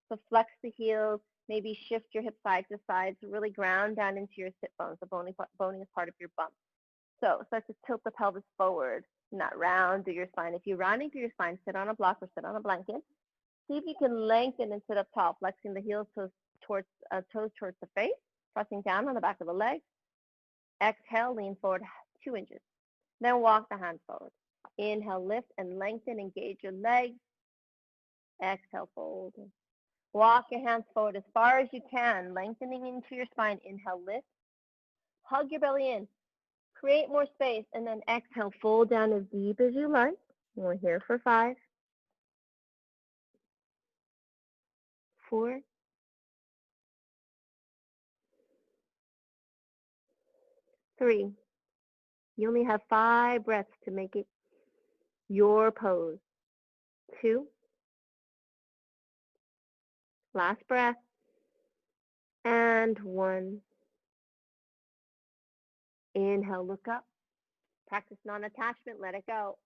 So flex the heels, maybe shift your hips side to side to really ground down into your sit bones. The boning is part of your bump. So start to tilt the pelvis forward, not round through your spine. If you're rounding through your spine, sit on a block or sit on a blanket. See if you can lengthen and sit up tall, flexing the heels towards the face, pressing down on the back of the legs. Exhale, lean forward 2 inches. Then walk the hands forward. Inhale, lift and lengthen, engage your legs. Exhale, fold. Walk your hands forward as far as you can, lengthening into your spine. Inhale, lift. Hug your belly in. Create more space, and then exhale, fold down as deep as you like. We're here for 5, 4, 3. You only have 5 breaths to make it your pose. 2. Last breath. And 1. Inhale, look up. Practice non-attachment, let it go.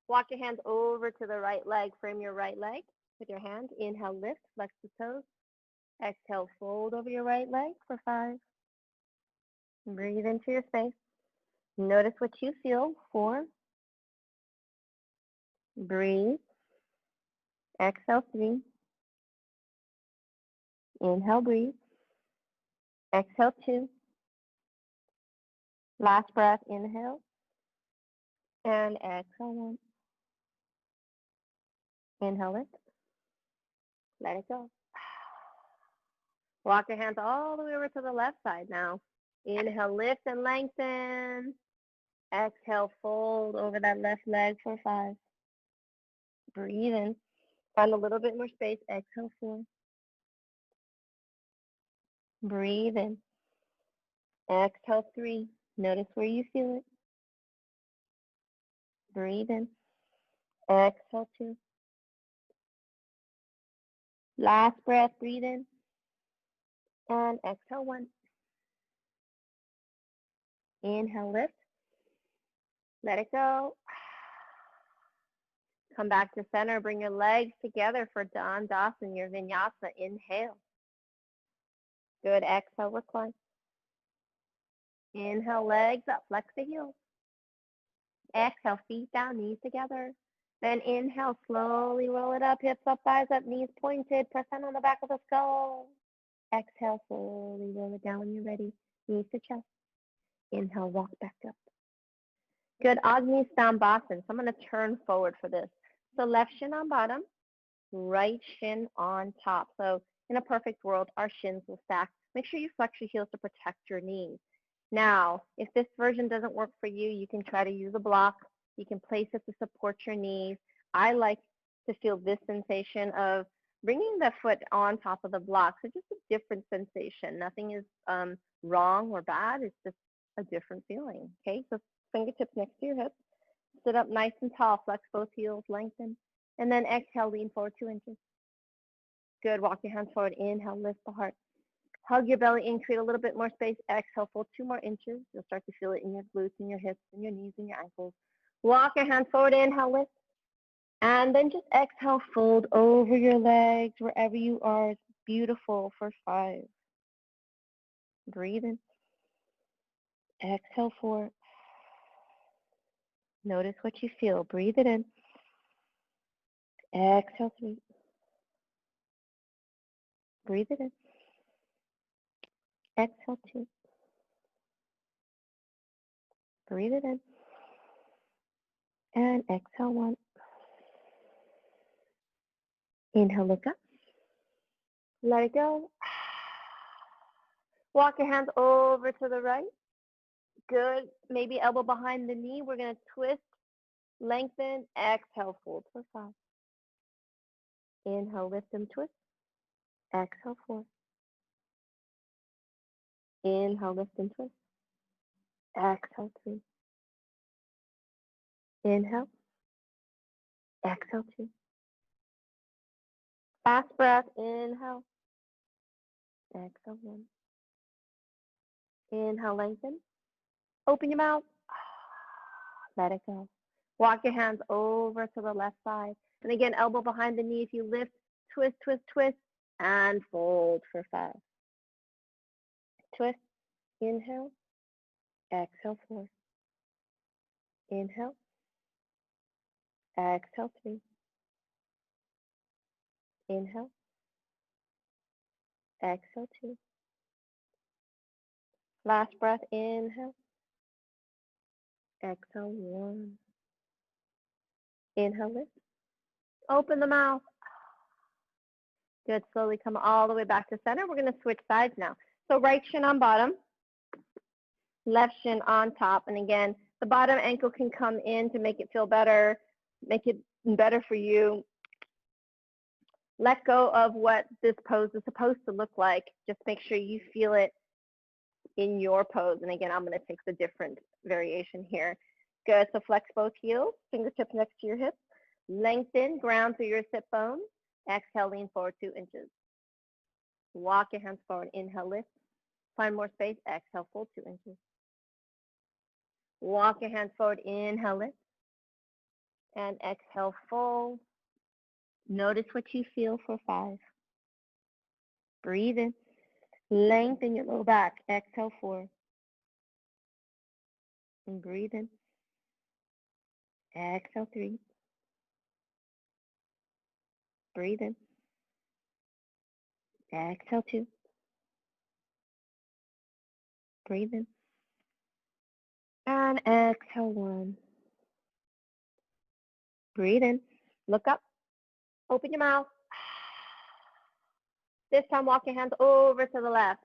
Walk your hands over to the right leg. Frame your right leg with your hand. Inhale, lift, flex the toes. Exhale, fold over your right leg for 5. Breathe into your space. Notice what you feel. 4. Breathe. Exhale, 3. Inhale, breathe. Exhale, 2. Last breath, inhale. And exhale, 1. Inhale it. Let it go. Walk your hands all the way over to the left side now. Inhale, lift and lengthen. Exhale, fold over that left leg for 5. Breathe in. Find a little bit more space. Exhale, 4. Breathe in. Exhale, 3. Notice where you feel it. Breathe in. Exhale, 2. Last breath, breathe in. And exhale, 1. Inhale, lift. Let it go. Come back to center. Bring your legs together for Dandasana, your Vinyasa. Inhale. Good. Exhale, recline. Inhale, legs up. Flex the heels. Exhale, feet down, knees together. Then inhale, slowly roll it up. Hips up, thighs up, knees pointed. Press down on the back of the skull. Exhale, slowly roll it down when you're ready. Knees to chest. Inhale, walk back up. Good. Agni Stambhasana. So I'm going to turn forward for this. So left shin on bottom, right shin on top. So in a perfect world, our shins will stack. Make sure you flex your heels to protect your knees. Now, if this version doesn't work for you, you can try to use a block. You can place it to support your knees. I like to feel this sensation of bringing the foot on top of the block. So just a different sensation. Nothing is wrong or bad. It's just a different feeling. Okay, so fingertips next to your hips. Sit up nice and tall. Flex both heels, lengthen. And then exhale, lean forward 2 inches. Good. Walk your hands forward. Inhale, lift the heart. Hug your belly in, create a little bit more space. Exhale, fold 2 more inches. You'll start to feel it in your glutes, in your hips, in your knees, and your ankles. Walk your hands forward, inhale, lift. And then just exhale, fold over your legs wherever you are. It's beautiful for 5. Breathe in. Exhale, 4. Notice what you feel. Breathe it in. Exhale, 3. Breathe it in. Exhale, 2. Breathe it in. And exhale, 1. Inhale, look up. Let it go. Walk your hands over to the right. Good. Maybe elbow behind the knee. We're going to twist, lengthen, exhale, fold for 5. Inhale, lift and twist. Exhale, 4. Inhale, lift and twist. Exhale, 3. Inhale. Exhale, 2. Last breath. Inhale. Exhale, 1. Inhale, lengthen. Open your mouth. Let it go. Walk your hands over to the left side. And again, elbow behind the knee. If you lift, twist, twist, twist, and fold for 5. Twist. Inhale. Exhale, 4. Inhale. Exhale, 3. Inhale. Exhale, 2. Last breath. Inhale. Exhale, 1. Inhale, lift. Open the mouth. Good. Slowly come all the way back to center. We're going to switch sides now. So right shin on bottom, left shin on top. And again, the bottom ankle can come in to make it feel better, make it better for you. Let go of what this pose is supposed to look like. Just make sure you feel it in your pose. And again, I'm going to take the different variation here. Good. So flex both heels, fingertips next to your hips. Lengthen, ground through your sit bones. Exhale, lean forward 2 inches. Walk your hands forward. Inhale, lift. Find more space. Exhale, fold 2 inches. Walk your hands forward. Inhale, lift. And exhale, fold. Notice what you feel for 5. Breathe in. Lengthen your low back. Exhale, 4. And breathe in. Exhale, 3. Breathe in. Exhale, 2. Breathe in. And exhale, 1. Breathe in. Look up. Open your mouth. This time, walk your hands over to the left.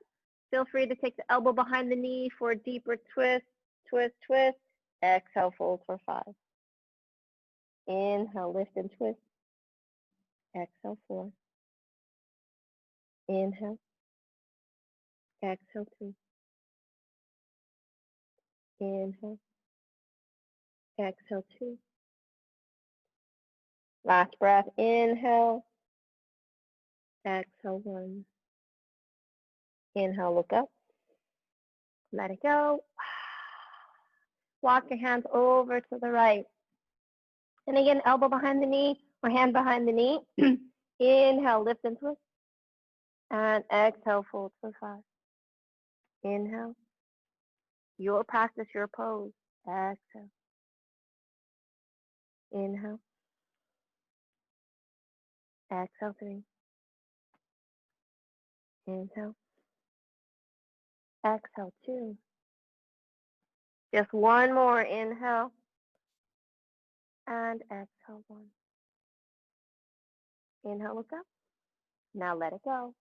Feel free to take the elbow behind the knee for a deeper twist, twist, twist. Exhale, fold for 5. Inhale, lift and twist. Exhale, 4. Inhale. Exhale, 3. Inhale. Exhale, 2. Last breath. Inhale. Exhale, 1. Inhale, look up. Let it go. Walk your hands over to the right. And again, elbow behind the knee or hand behind the knee. Inhale, lift and twist. And exhale, fold for 5. Inhale. Your practice, your pose. Exhale. Inhale. Exhale, 3. Inhale. Exhale, 2. Just one more. Inhale. And exhale, 1. Inhale, look up. Now let it go.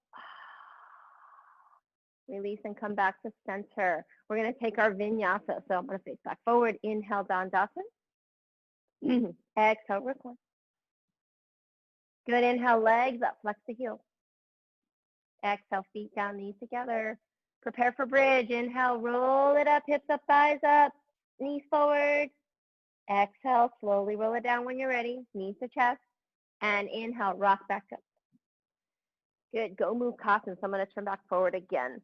Release and come back to center. We're going to take our vinyasa. So I'm going to face back forward. Inhale, Dandasana. Exhale, recline. Good. Inhale, legs up. Flex the heels. Exhale, feet down, knees together. Prepare for bridge. Inhale, roll it up. Hips up, thighs up. Knees forward. Exhale, slowly roll it down when you're ready. Knees to chest. And inhale, rock back up. Good. Go move Kasan. So I'm going to turn back forward again.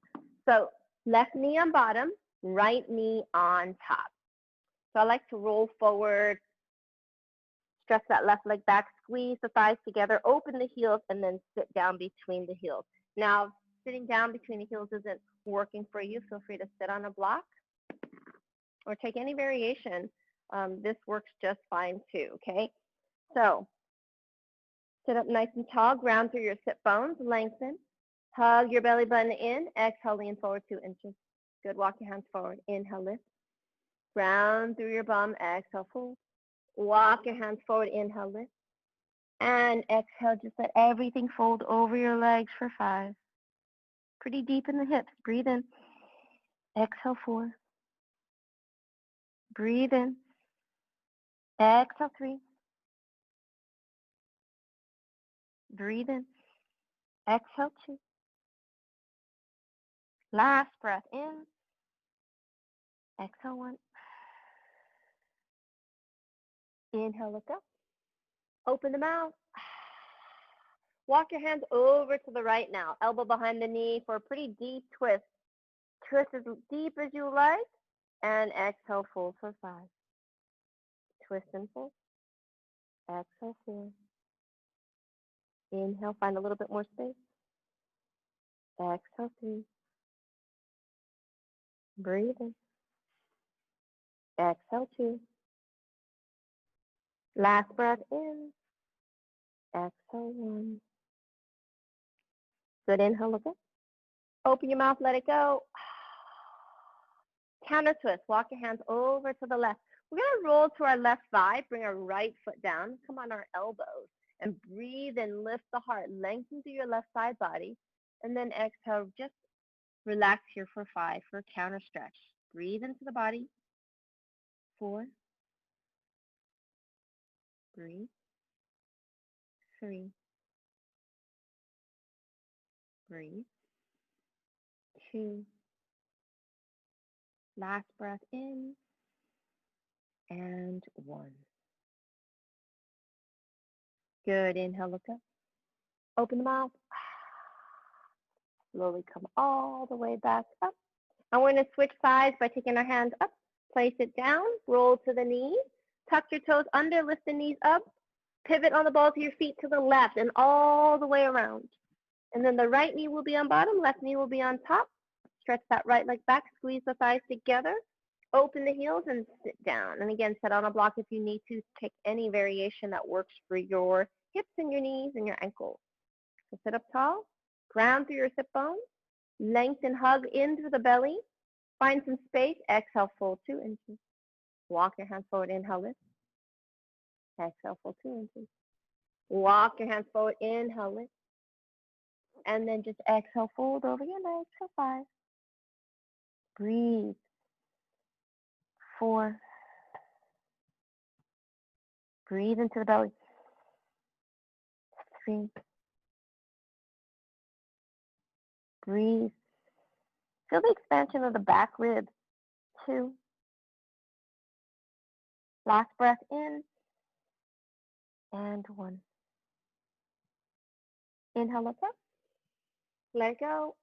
So left knee on bottom, right knee on top. So I like to roll forward, stretch that left leg back, squeeze the thighs together, open the heels, and then sit down between the heels. Now, sitting down between the heels isn't working for you. Feel free to sit on a block or take any variation. This works just fine too, okay? So sit up nice and tall, ground through your sit bones, lengthen. Hug your belly button in. Exhale, lean forward 2 inches. Good. Walk your hands forward. Inhale, lift. Ground through your bum. Exhale, fold. Walk your hands forward. Inhale, lift. And exhale, just let everything fold over your legs for 5. Pretty deep in the hips. Breathe in. Exhale, 4. Breathe in. Exhale, 3. Breathe in. Exhale, 2. Last breath in. Exhale, 1. Inhale, look up. Open the mouth. Walk your hands over to the right now. Elbow behind the knee for a pretty deep twist. Twist as deep as you like. And exhale, fold for 5. Twist and fold. Exhale, 4. Inhale, find a little bit more space. Exhale, 3. Breathe in. Exhale, 2. Last breath in. Exhale, 1. Good. Inhale, look up. Open your mouth, let it go. Counter twist. Walk your hands over to the left. We're going to roll to our left thigh. Bring our right foot down. Come on our elbows. And breathe and lift the heart. Lengthen through your left side body. And then exhale. Just relax here for 5 for a counter stretch. Breathe into the body. 4. Breathe. 3. Breathe. 2. Last breath in. And 1. Good. Inhale, look up. Open the mouth. Slowly come all the way back up. And we're going to switch sides by taking our hands up. Place it down. Roll to the knees. Tuck your toes under. Lift the knees up. Pivot on the balls of your feet to the left and all the way around. And then the right knee will be on bottom. Left knee will be on top. Stretch that right leg back. Squeeze the thighs together. Open the heels and sit down. And again, sit on a block if you need to. Pick any variation that works for your hips and your knees and your ankles. So sit up tall. Ground through your sit bones. Lengthen, hug in through the belly. Find some space. Exhale, fold 2 inches. Walk your hands forward. Inhale, lift. Exhale, fold 2 inches. Walk your hands forward. Inhale, lift. And then just exhale, fold over your legs for 5. Breathe. 4. Breathe into the belly. 3. Breathe. Feel the expansion of the back ribs. 2. Last breath in. And 1. Inhale, look up. Let go.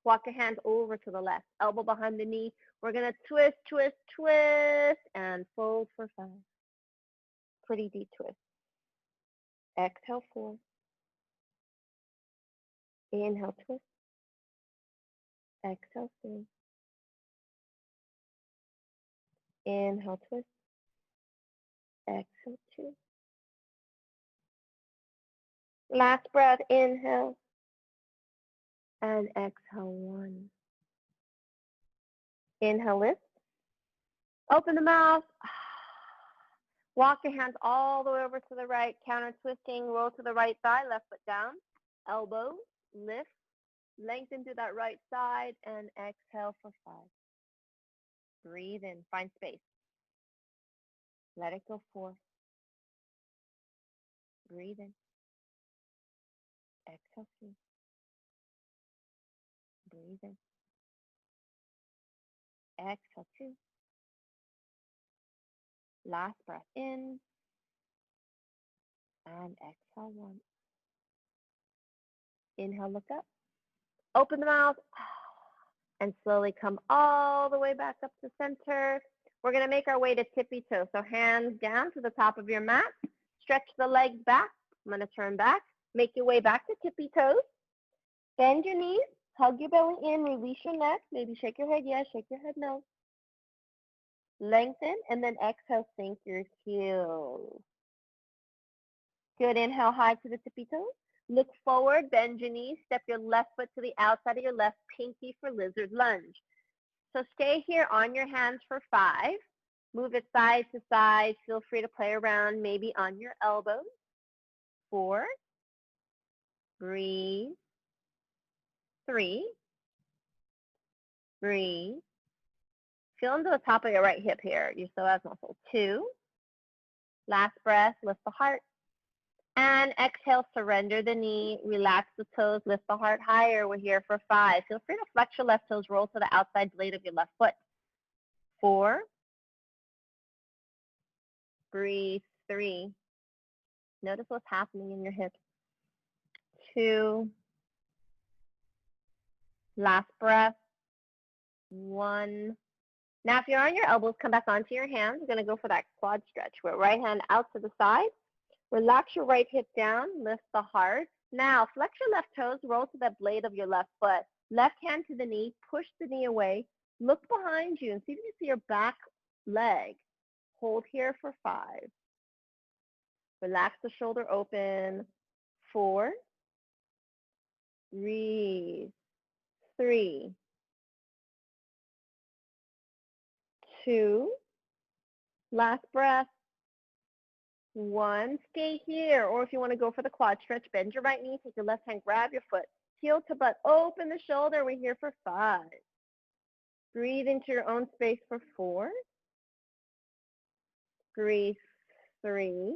Walk your hands over to the left, elbow behind the knee. We're gonna twist, twist, twist, and fold for 5. Pretty deep twist. Exhale, 4. Inhale, twist. Exhale, 3. Inhale, twist. Exhale, 2. Last breath, inhale. And exhale, 1. Inhale, lift. Open the mouth. Walk your hands all the way over to the right, counter twisting, roll to the right thigh, left foot down. Elbow, lift, lengthen to that right side, and exhale for 5. Breathe in, find space. Let it go, 4. Breathe in. Exhale, 3. Breathe in. Exhale, 2. Last breath in. And exhale, 1. Inhale, look up. Open the mouth. And slowly come all the way back up to center. We're going to make our way to tippy toe. So hands down to the top of your mat. Stretch the legs back. I'm going to turn back. Make your way back to tippy toes. Bend your knees. Hug your belly in. Release your neck. Maybe shake your head yes, shake your head no. Lengthen and then exhale, sink your heels. Good. Inhale high to the tippy toes. Look forward, bend your knees, step your left foot to the outside of your left pinky for lizard lunge. So stay here on your hands for 5. Move it side to side. Feel free to play around maybe on your elbows. 4. Breathe. 3. Breathe. Feel into the top of your right hip here, your psoas muscle. 2. Last breath, lift the heart. And exhale, surrender the knee, relax the toes, lift the heart higher. We're here for 5. Feel free to flex your left toes, roll to the outside blade of your left foot. 4. Breathe. 3. Notice what's happening in your hips. 2. Last breath. 1. Now, if you're on your elbows, come back onto your hands. We're going to go for that quad stretch. Where right hand out to the side. Relax your right hip down, lift the heart. Now, flex your left toes, roll to the blade of your left foot. Left hand to the knee, push the knee away. Look behind you and see if you see your back leg. Hold here for 5. Relax the shoulder open. 4. Breathe. 3. 2. Last breath. 1. Stay here. Or if you want to go for the quad stretch, bend your right knee, take your left hand, grab your foot. Heel to butt, open the shoulder. We're here for 5. Breathe into your own space for 4. Breathe. 3.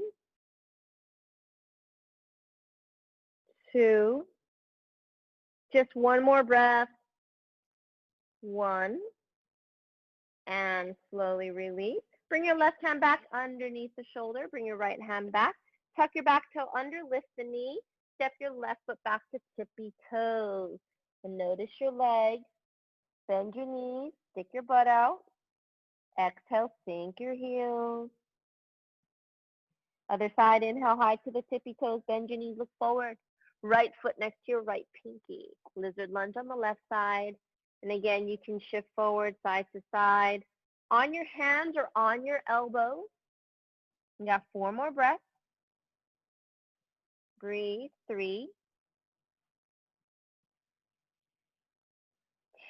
2. Just one more breath. 1. And slowly release. Bring your left hand back underneath the shoulder. Bring your right hand back. Tuck your back toe under, lift the knee. Step your left foot back to tippy toes. And notice your legs. Bend your knees. Stick your butt out. Exhale, sink your heels. Other side, inhale high to the tippy toes. Bend your knees, look forward. Right foot next to your right pinky. Lizard lunge on the left side. And again, you can shift forward, side to side. On your hands or on your elbows. You got 4 more breaths. Breathe. 3.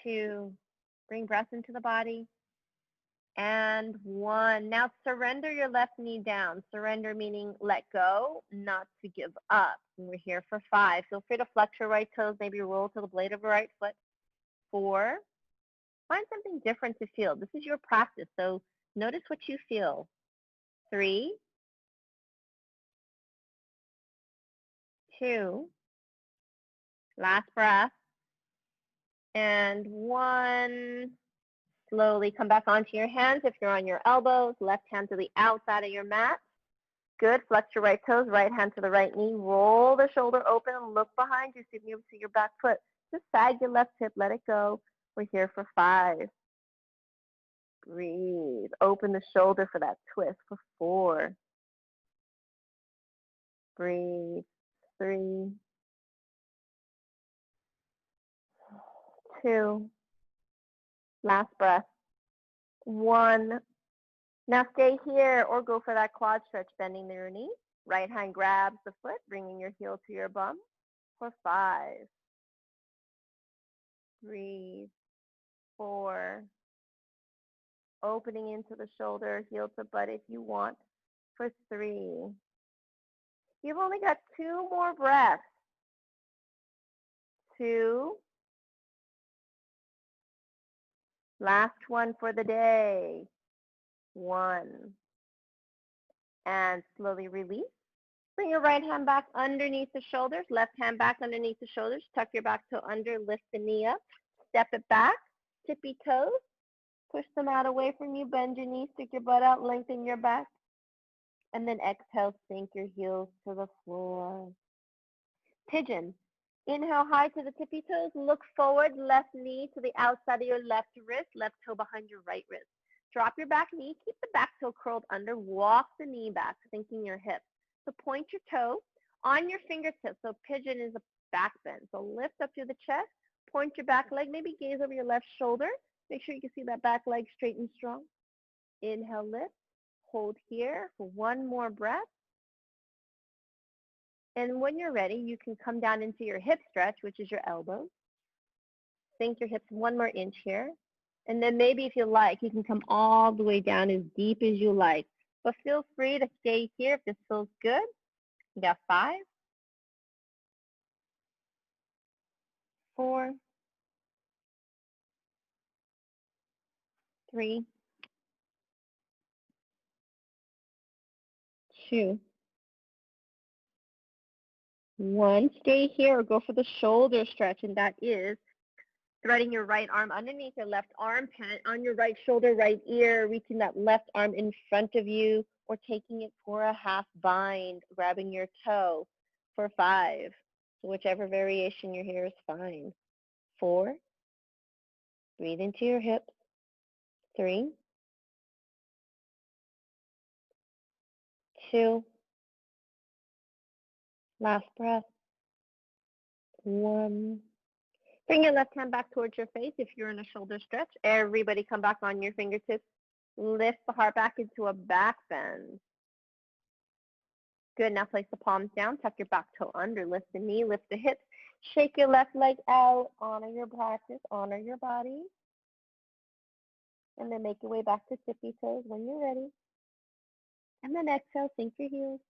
2. Bring breath into the body. And 1. Now surrender your left knee down. Surrender meaning let go, not to give up. And we're here for 5. Feel free to flex your right toes, maybe roll to the blade of your right foot. 4. Find something different to feel. This is your practice, so notice what you feel. 3. 2. Last breath. And 1. Slowly come back onto your hands if you're on your elbows. Left hand to the outside of your mat. Good. Flex your right toes, right hand to the right knee. Roll the shoulder open and look behind you. See if you see your back foot. Just sag your left hip, let it go. We're here for 5. Breathe. Open the shoulder for that twist for 4. Breathe. 3, 2. Last breath. 1. Now stay here or go for that quad stretch, bending your knee. Right hand grabs the foot, bringing your heel to your bum for 5. Breathe. 4. Opening into the shoulder, heel to butt if you want for 3. You've only got 2 more breaths. 2. Last one for the day. 1. And slowly release. Bring your right hand back underneath the shoulders, left hand back underneath the shoulders. Tuck your back toe under, lift the knee up. Step it back, tippy toes. Push them out away from you, bend your knees, stick your butt out, lengthen your back. And then exhale, sink your heels to the floor. Pigeon. Inhale high to the tippy toes, look forward, left knee to the outside of your left wrist, left toe behind your right wrist. Drop your back knee, keep the back toe curled under, walk the knee back, sinking your hips. So point your toe on your fingertips. So pigeon is a back bend. So lift up to the chest, point your back leg, maybe gaze over your left shoulder. Make sure you can see that back leg straight and strong. Inhale, lift. Hold here for 1 more breath. And when you're ready, you can come down into your hip stretch, which is your elbows. Sink your hips 1 more inch here. And then maybe if you like, you can come all the way down as deep as you like. But feel free to stay here if this feels good. You got 5, 4, 3, 2, 1. Stay here or go for the shoulder stretch, and that is threading your right arm underneath your left armpit, on your right shoulder, right ear, reaching that left arm in front of you, or taking it for a half bind, grabbing your toe for 5. So whichever variation you're here is fine. 4. Breathe into your hips. 3, 2. Last breath. 1. Bring your left hand back towards your face if you're in a shoulder stretch. Everybody come back on your fingertips. Lift the heart back into a back bend. Good. Now place the palms down. Tuck your back toe under. Lift the knee. Lift the hips. Shake your left leg out. Honor your practice. Honor your body. And then make your way back to tippy toes when you're ready. And then exhale. Sink your heels.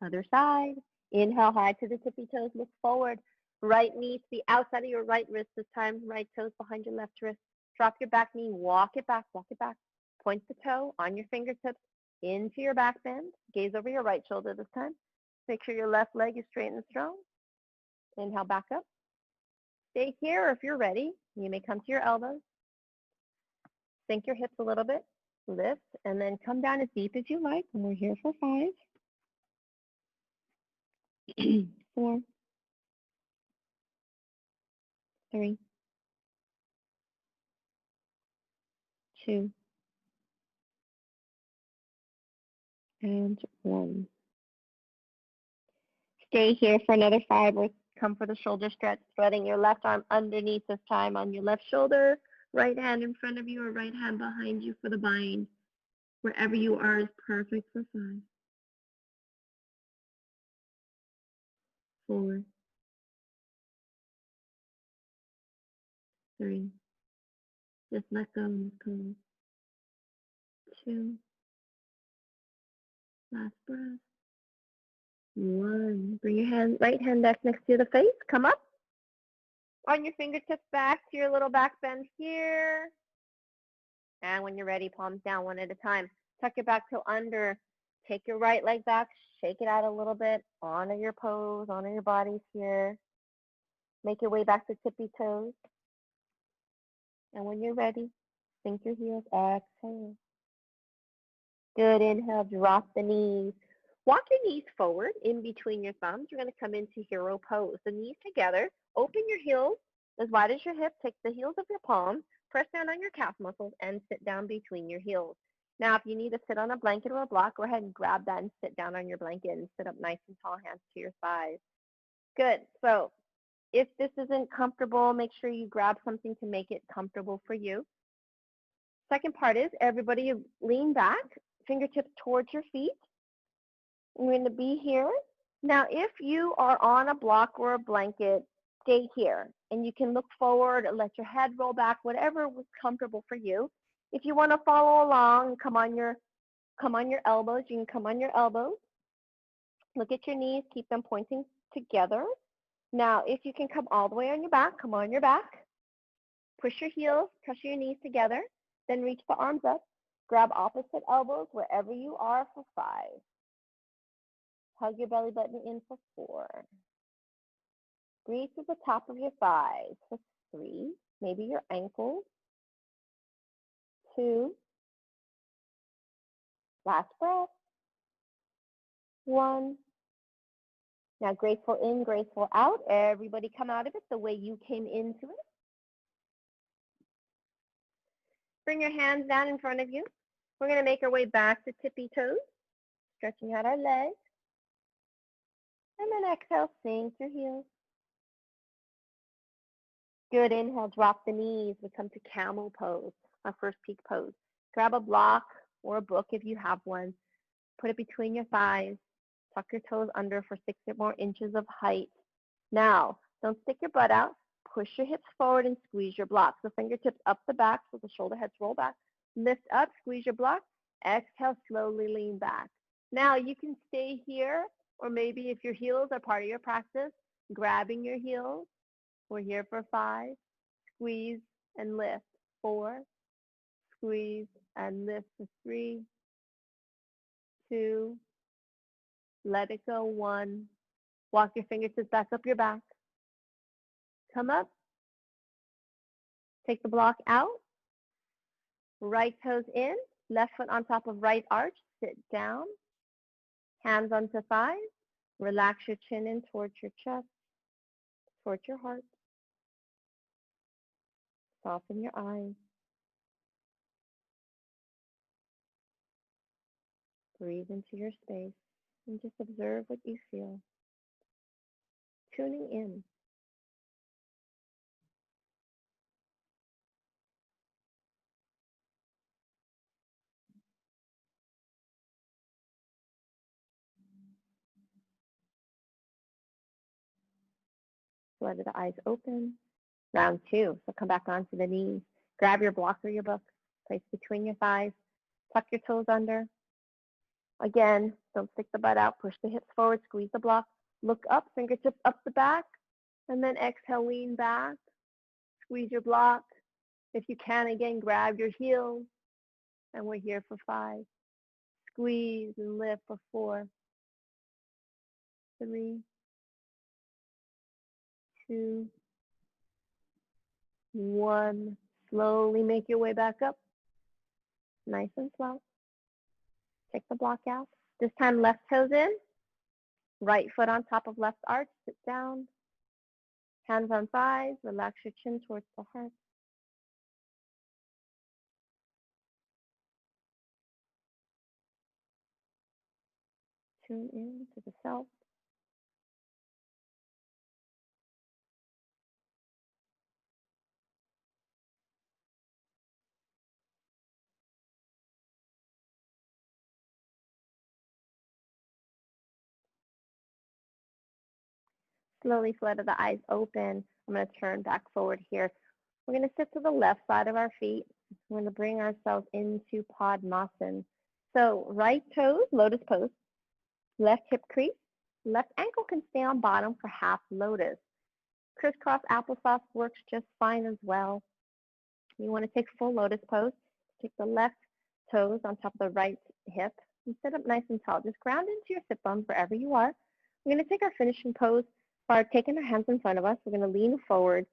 Other side. Inhale high to the tippy toes. Look forward. Right knee to the outside of your right wrist this time. Right toes behind your left wrist. Drop your back knee. Walk it back. Walk it back. Point the toe on your fingertips into your back bend. Gaze over your right shoulder this time. Make sure your left leg is straight and strong. Inhale back up. Stay here, or if you're ready, you may come to your elbows. Sink your hips a little bit. Lift, and then come down as deep as you like. And we're here for 5, 4, 3, 2, and 1. Stay here for another 5, or come for the shoulder stretch, threading your left arm underneath this time on your left shoulder, right hand in front of you or right hand behind you for the bind. Wherever you are is perfect for 5, 4, 3. Just let go and let go. 2. Last breath. 1. Bring your right hand back next to the face. Come up. On your fingertips back to your little back bend here. And when you're ready, palms down 1 at a time. Tuck your back toe under. Take your right leg back. Shake it out a little bit. Honor your pose. Honor your bodies here. Make your way back to tippy toes. And when you're ready, sink your heels. Exhale. Good. Inhale. Drop the knees. Walk your knees forward in between your thumbs. You're going to come into hero pose. The knees together. Open your heels as wide as your hip. Take the heels of your palms, press down on your calf muscles, and sit down between your heels. Now, if you need to sit on a blanket or a block, go ahead and grab that and sit down on your blanket and sit up nice and tall, hands to your thighs. Good. So if this isn't comfortable, make sure you grab something to make it comfortable for you. Second part is everybody lean back, fingertips towards your feet. We're going to be here. Now, if you are on a block or a blanket, stay here. And you can look forward, let your head roll back, whatever was comfortable for you. If you want to follow along, come on your elbows. You can come on your elbows. Look at your knees, keep them pointing together. Now, if you can come all the way on your back, come on your back. Push your heels, press your knees together, then reach the arms up. Grab opposite elbows wherever you are for 5. Hug your belly button in for 4. Breathe to the top of your thighs for 3, maybe your ankles. 2. Last breath. 1. Now, graceful in, graceful out. Everybody come out of it the way you came into it. Bring your hands down in front of you. We're going to make our way back to tippy toes, stretching out our legs. And then exhale, sink your heels. Good, inhale, drop the knees. We come to camel pose, our first peak pose. Grab a block or a book if you have one. Put it between your thighs. Tuck your toes under for 6 or more inches of height. Now, don't stick your butt out. Push your hips forward and squeeze your blocks. The fingertips up the back so the shoulder heads roll back. Lift up, squeeze your block. Exhale, slowly lean back. Now, you can stay here, or maybe if your heels are part of your practice, grabbing your heels. We're here for 5. Squeeze and lift. 4. Squeeze and lift for 3. 2. Let it go. 1. Walk your fingertips back up your back. Come up. Take the block out. Right toes in. Left foot on top of right arch. Sit down. Hands onto thighs. Relax your chin in towards your chest, towards your heart. Soften your eyes. Breathe into your space and just observe what you feel. Tuning in. Let the eyes open. Round 2. So come back onto the knees. Grab your block or your book. Place between your thighs. Tuck your toes under. Again, don't stick the butt out. Push the hips forward. Squeeze the block. Look up. Fingertips up the back. And then exhale, lean back. Squeeze your block. If you can, again, grab your heels. And we're here for 5. Squeeze and lift for 4. 3. 2. 1. Slowly make your way back up. Nice and slow. Take the block out. This time, left toes in. Right foot on top of left arch. Sit down. Hands on thighs. Relax your chin towards the heart. Tune in to the self. Slowly flutter the eyes open. I'm going to turn back forward here. We're going to sit to the left side of our feet. We're going to bring ourselves into Padmasana. So right toes, lotus pose. Left hip crease. Left ankle can stay on bottom for half lotus. Crisscross applesauce works just fine as well. You want to take full lotus pose. Take the left toes on top of the right hip and sit up nice and tall. Just ground into your sit bones wherever you are. We're going to take our finishing pose by taking our hands in front of us. We're going to lean forward,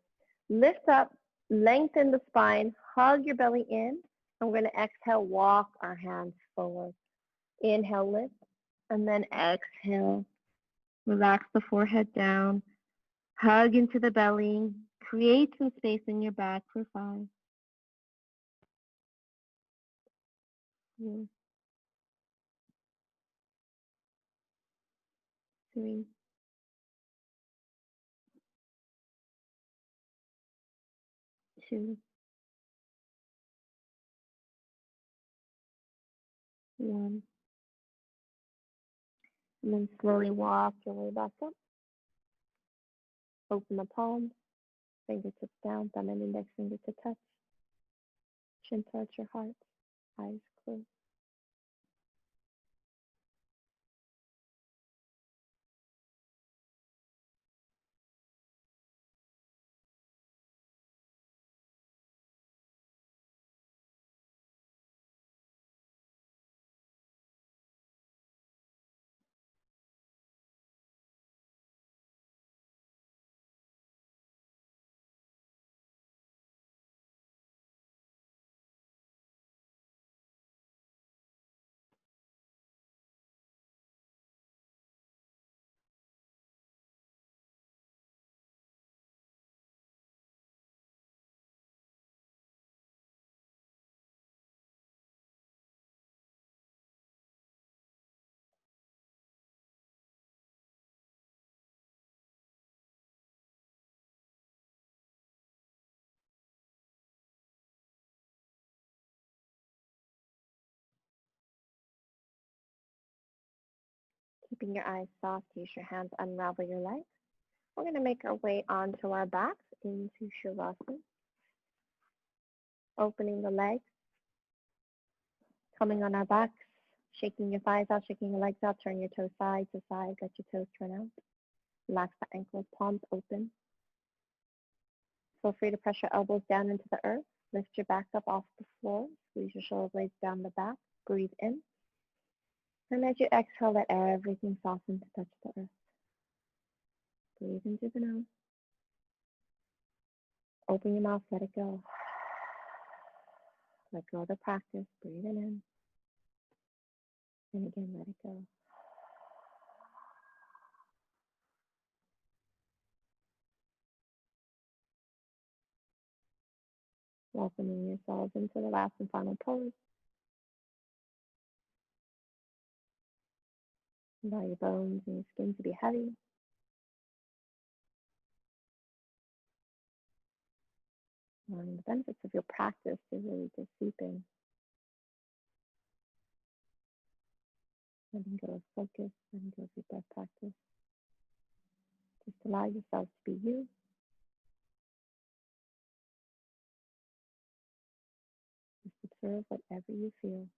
lift up, lengthen the spine, hug your belly in, and we're going to exhale, walk our hands forward. Inhale, lift, and then exhale. Relax the forehead down. Hug into the belly. Create some space in your back for 5, 4, 3, 2, 1. And then slowly walk your way back up. Open the palms, fingertips down, thumb and index finger to touch. Chin towards your heart, eyes closed. Keeping your eyes soft, use your hands, unravel your legs. We're going to make our way onto our backs into Shavasana. Opening the legs, coming on our backs, shaking your thighs out, shaking your legs out, turn your toes side to side, let your toes turn out. Relax the ankles, palms open. Feel free to press your elbows down into the earth. Lift your back up off the floor. Squeeze your shoulder blades down the back. Breathe in. And as you exhale, let everything soften to touch the earth. Breathe into the nose. Open your mouth, let it go. Let go of the practice. Breathing in. And again, let it go. Welcoming yourselves into the last and final pose. Allow your bones and your skin to be heavy. Allowing the benefits of your practice to really just seep in. Letting go of focus, letting go of your breath practice. Just allow yourself to be you. Just observe whatever you feel.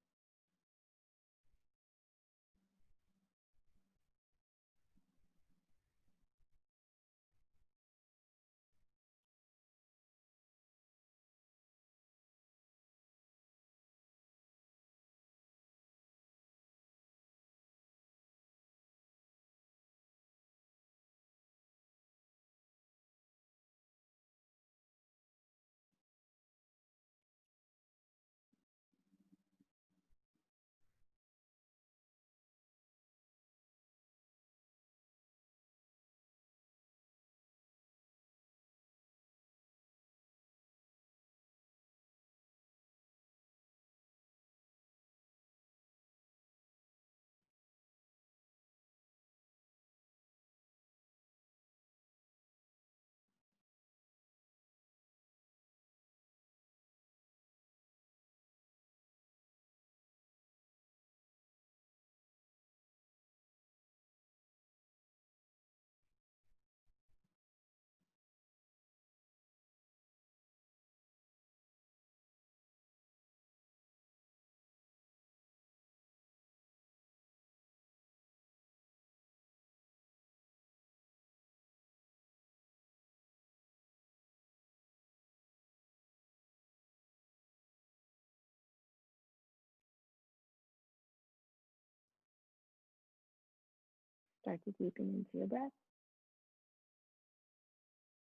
Start to deepen into your breath.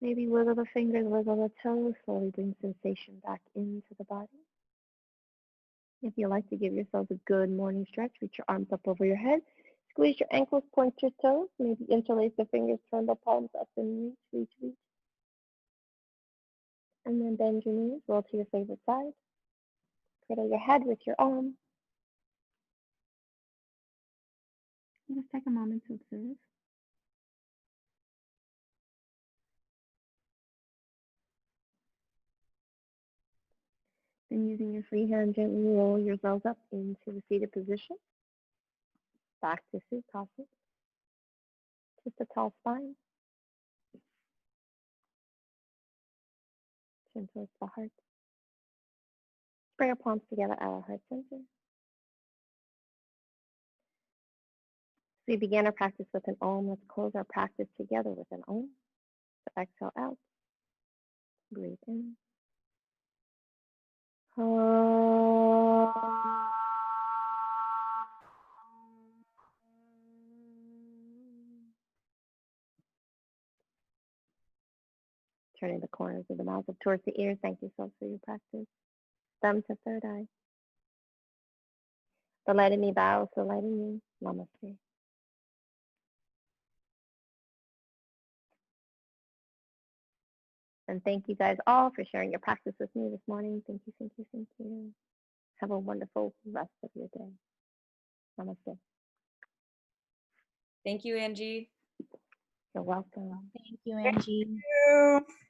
Maybe wiggle the fingers, wiggle the toes, slowly bring sensation back into the body. If you like to give yourself a good morning stretch, reach your arms up over your head. Squeeze your ankles, point your toes, maybe interlace the fingers, turn the palms up and reach. And then bend your knees, roll to your favorite side. Cradle your head with your arm. And just take a moment to observe. Then using your free hand, gently roll yourselves up into the seated position. Back to Sukhasana. Just a tall spine. Chin towards the heart. Bring our palms together at our heart center. So we began our practice with an Om. Let's close our practice together with an Om. So exhale out. Breathe in. Turning the corners of the mouth up towards the ears. Thank yourself for your practice. Thumb to third eye. The light in me bows, the light in you. Namaste. And thank you guys all for sharing your practice with me this morning. Thank you, thank you, thank you. Have a wonderful rest of your day. Namaste. Thank you, Angie. You're welcome. Thank you, Angie. Thank you.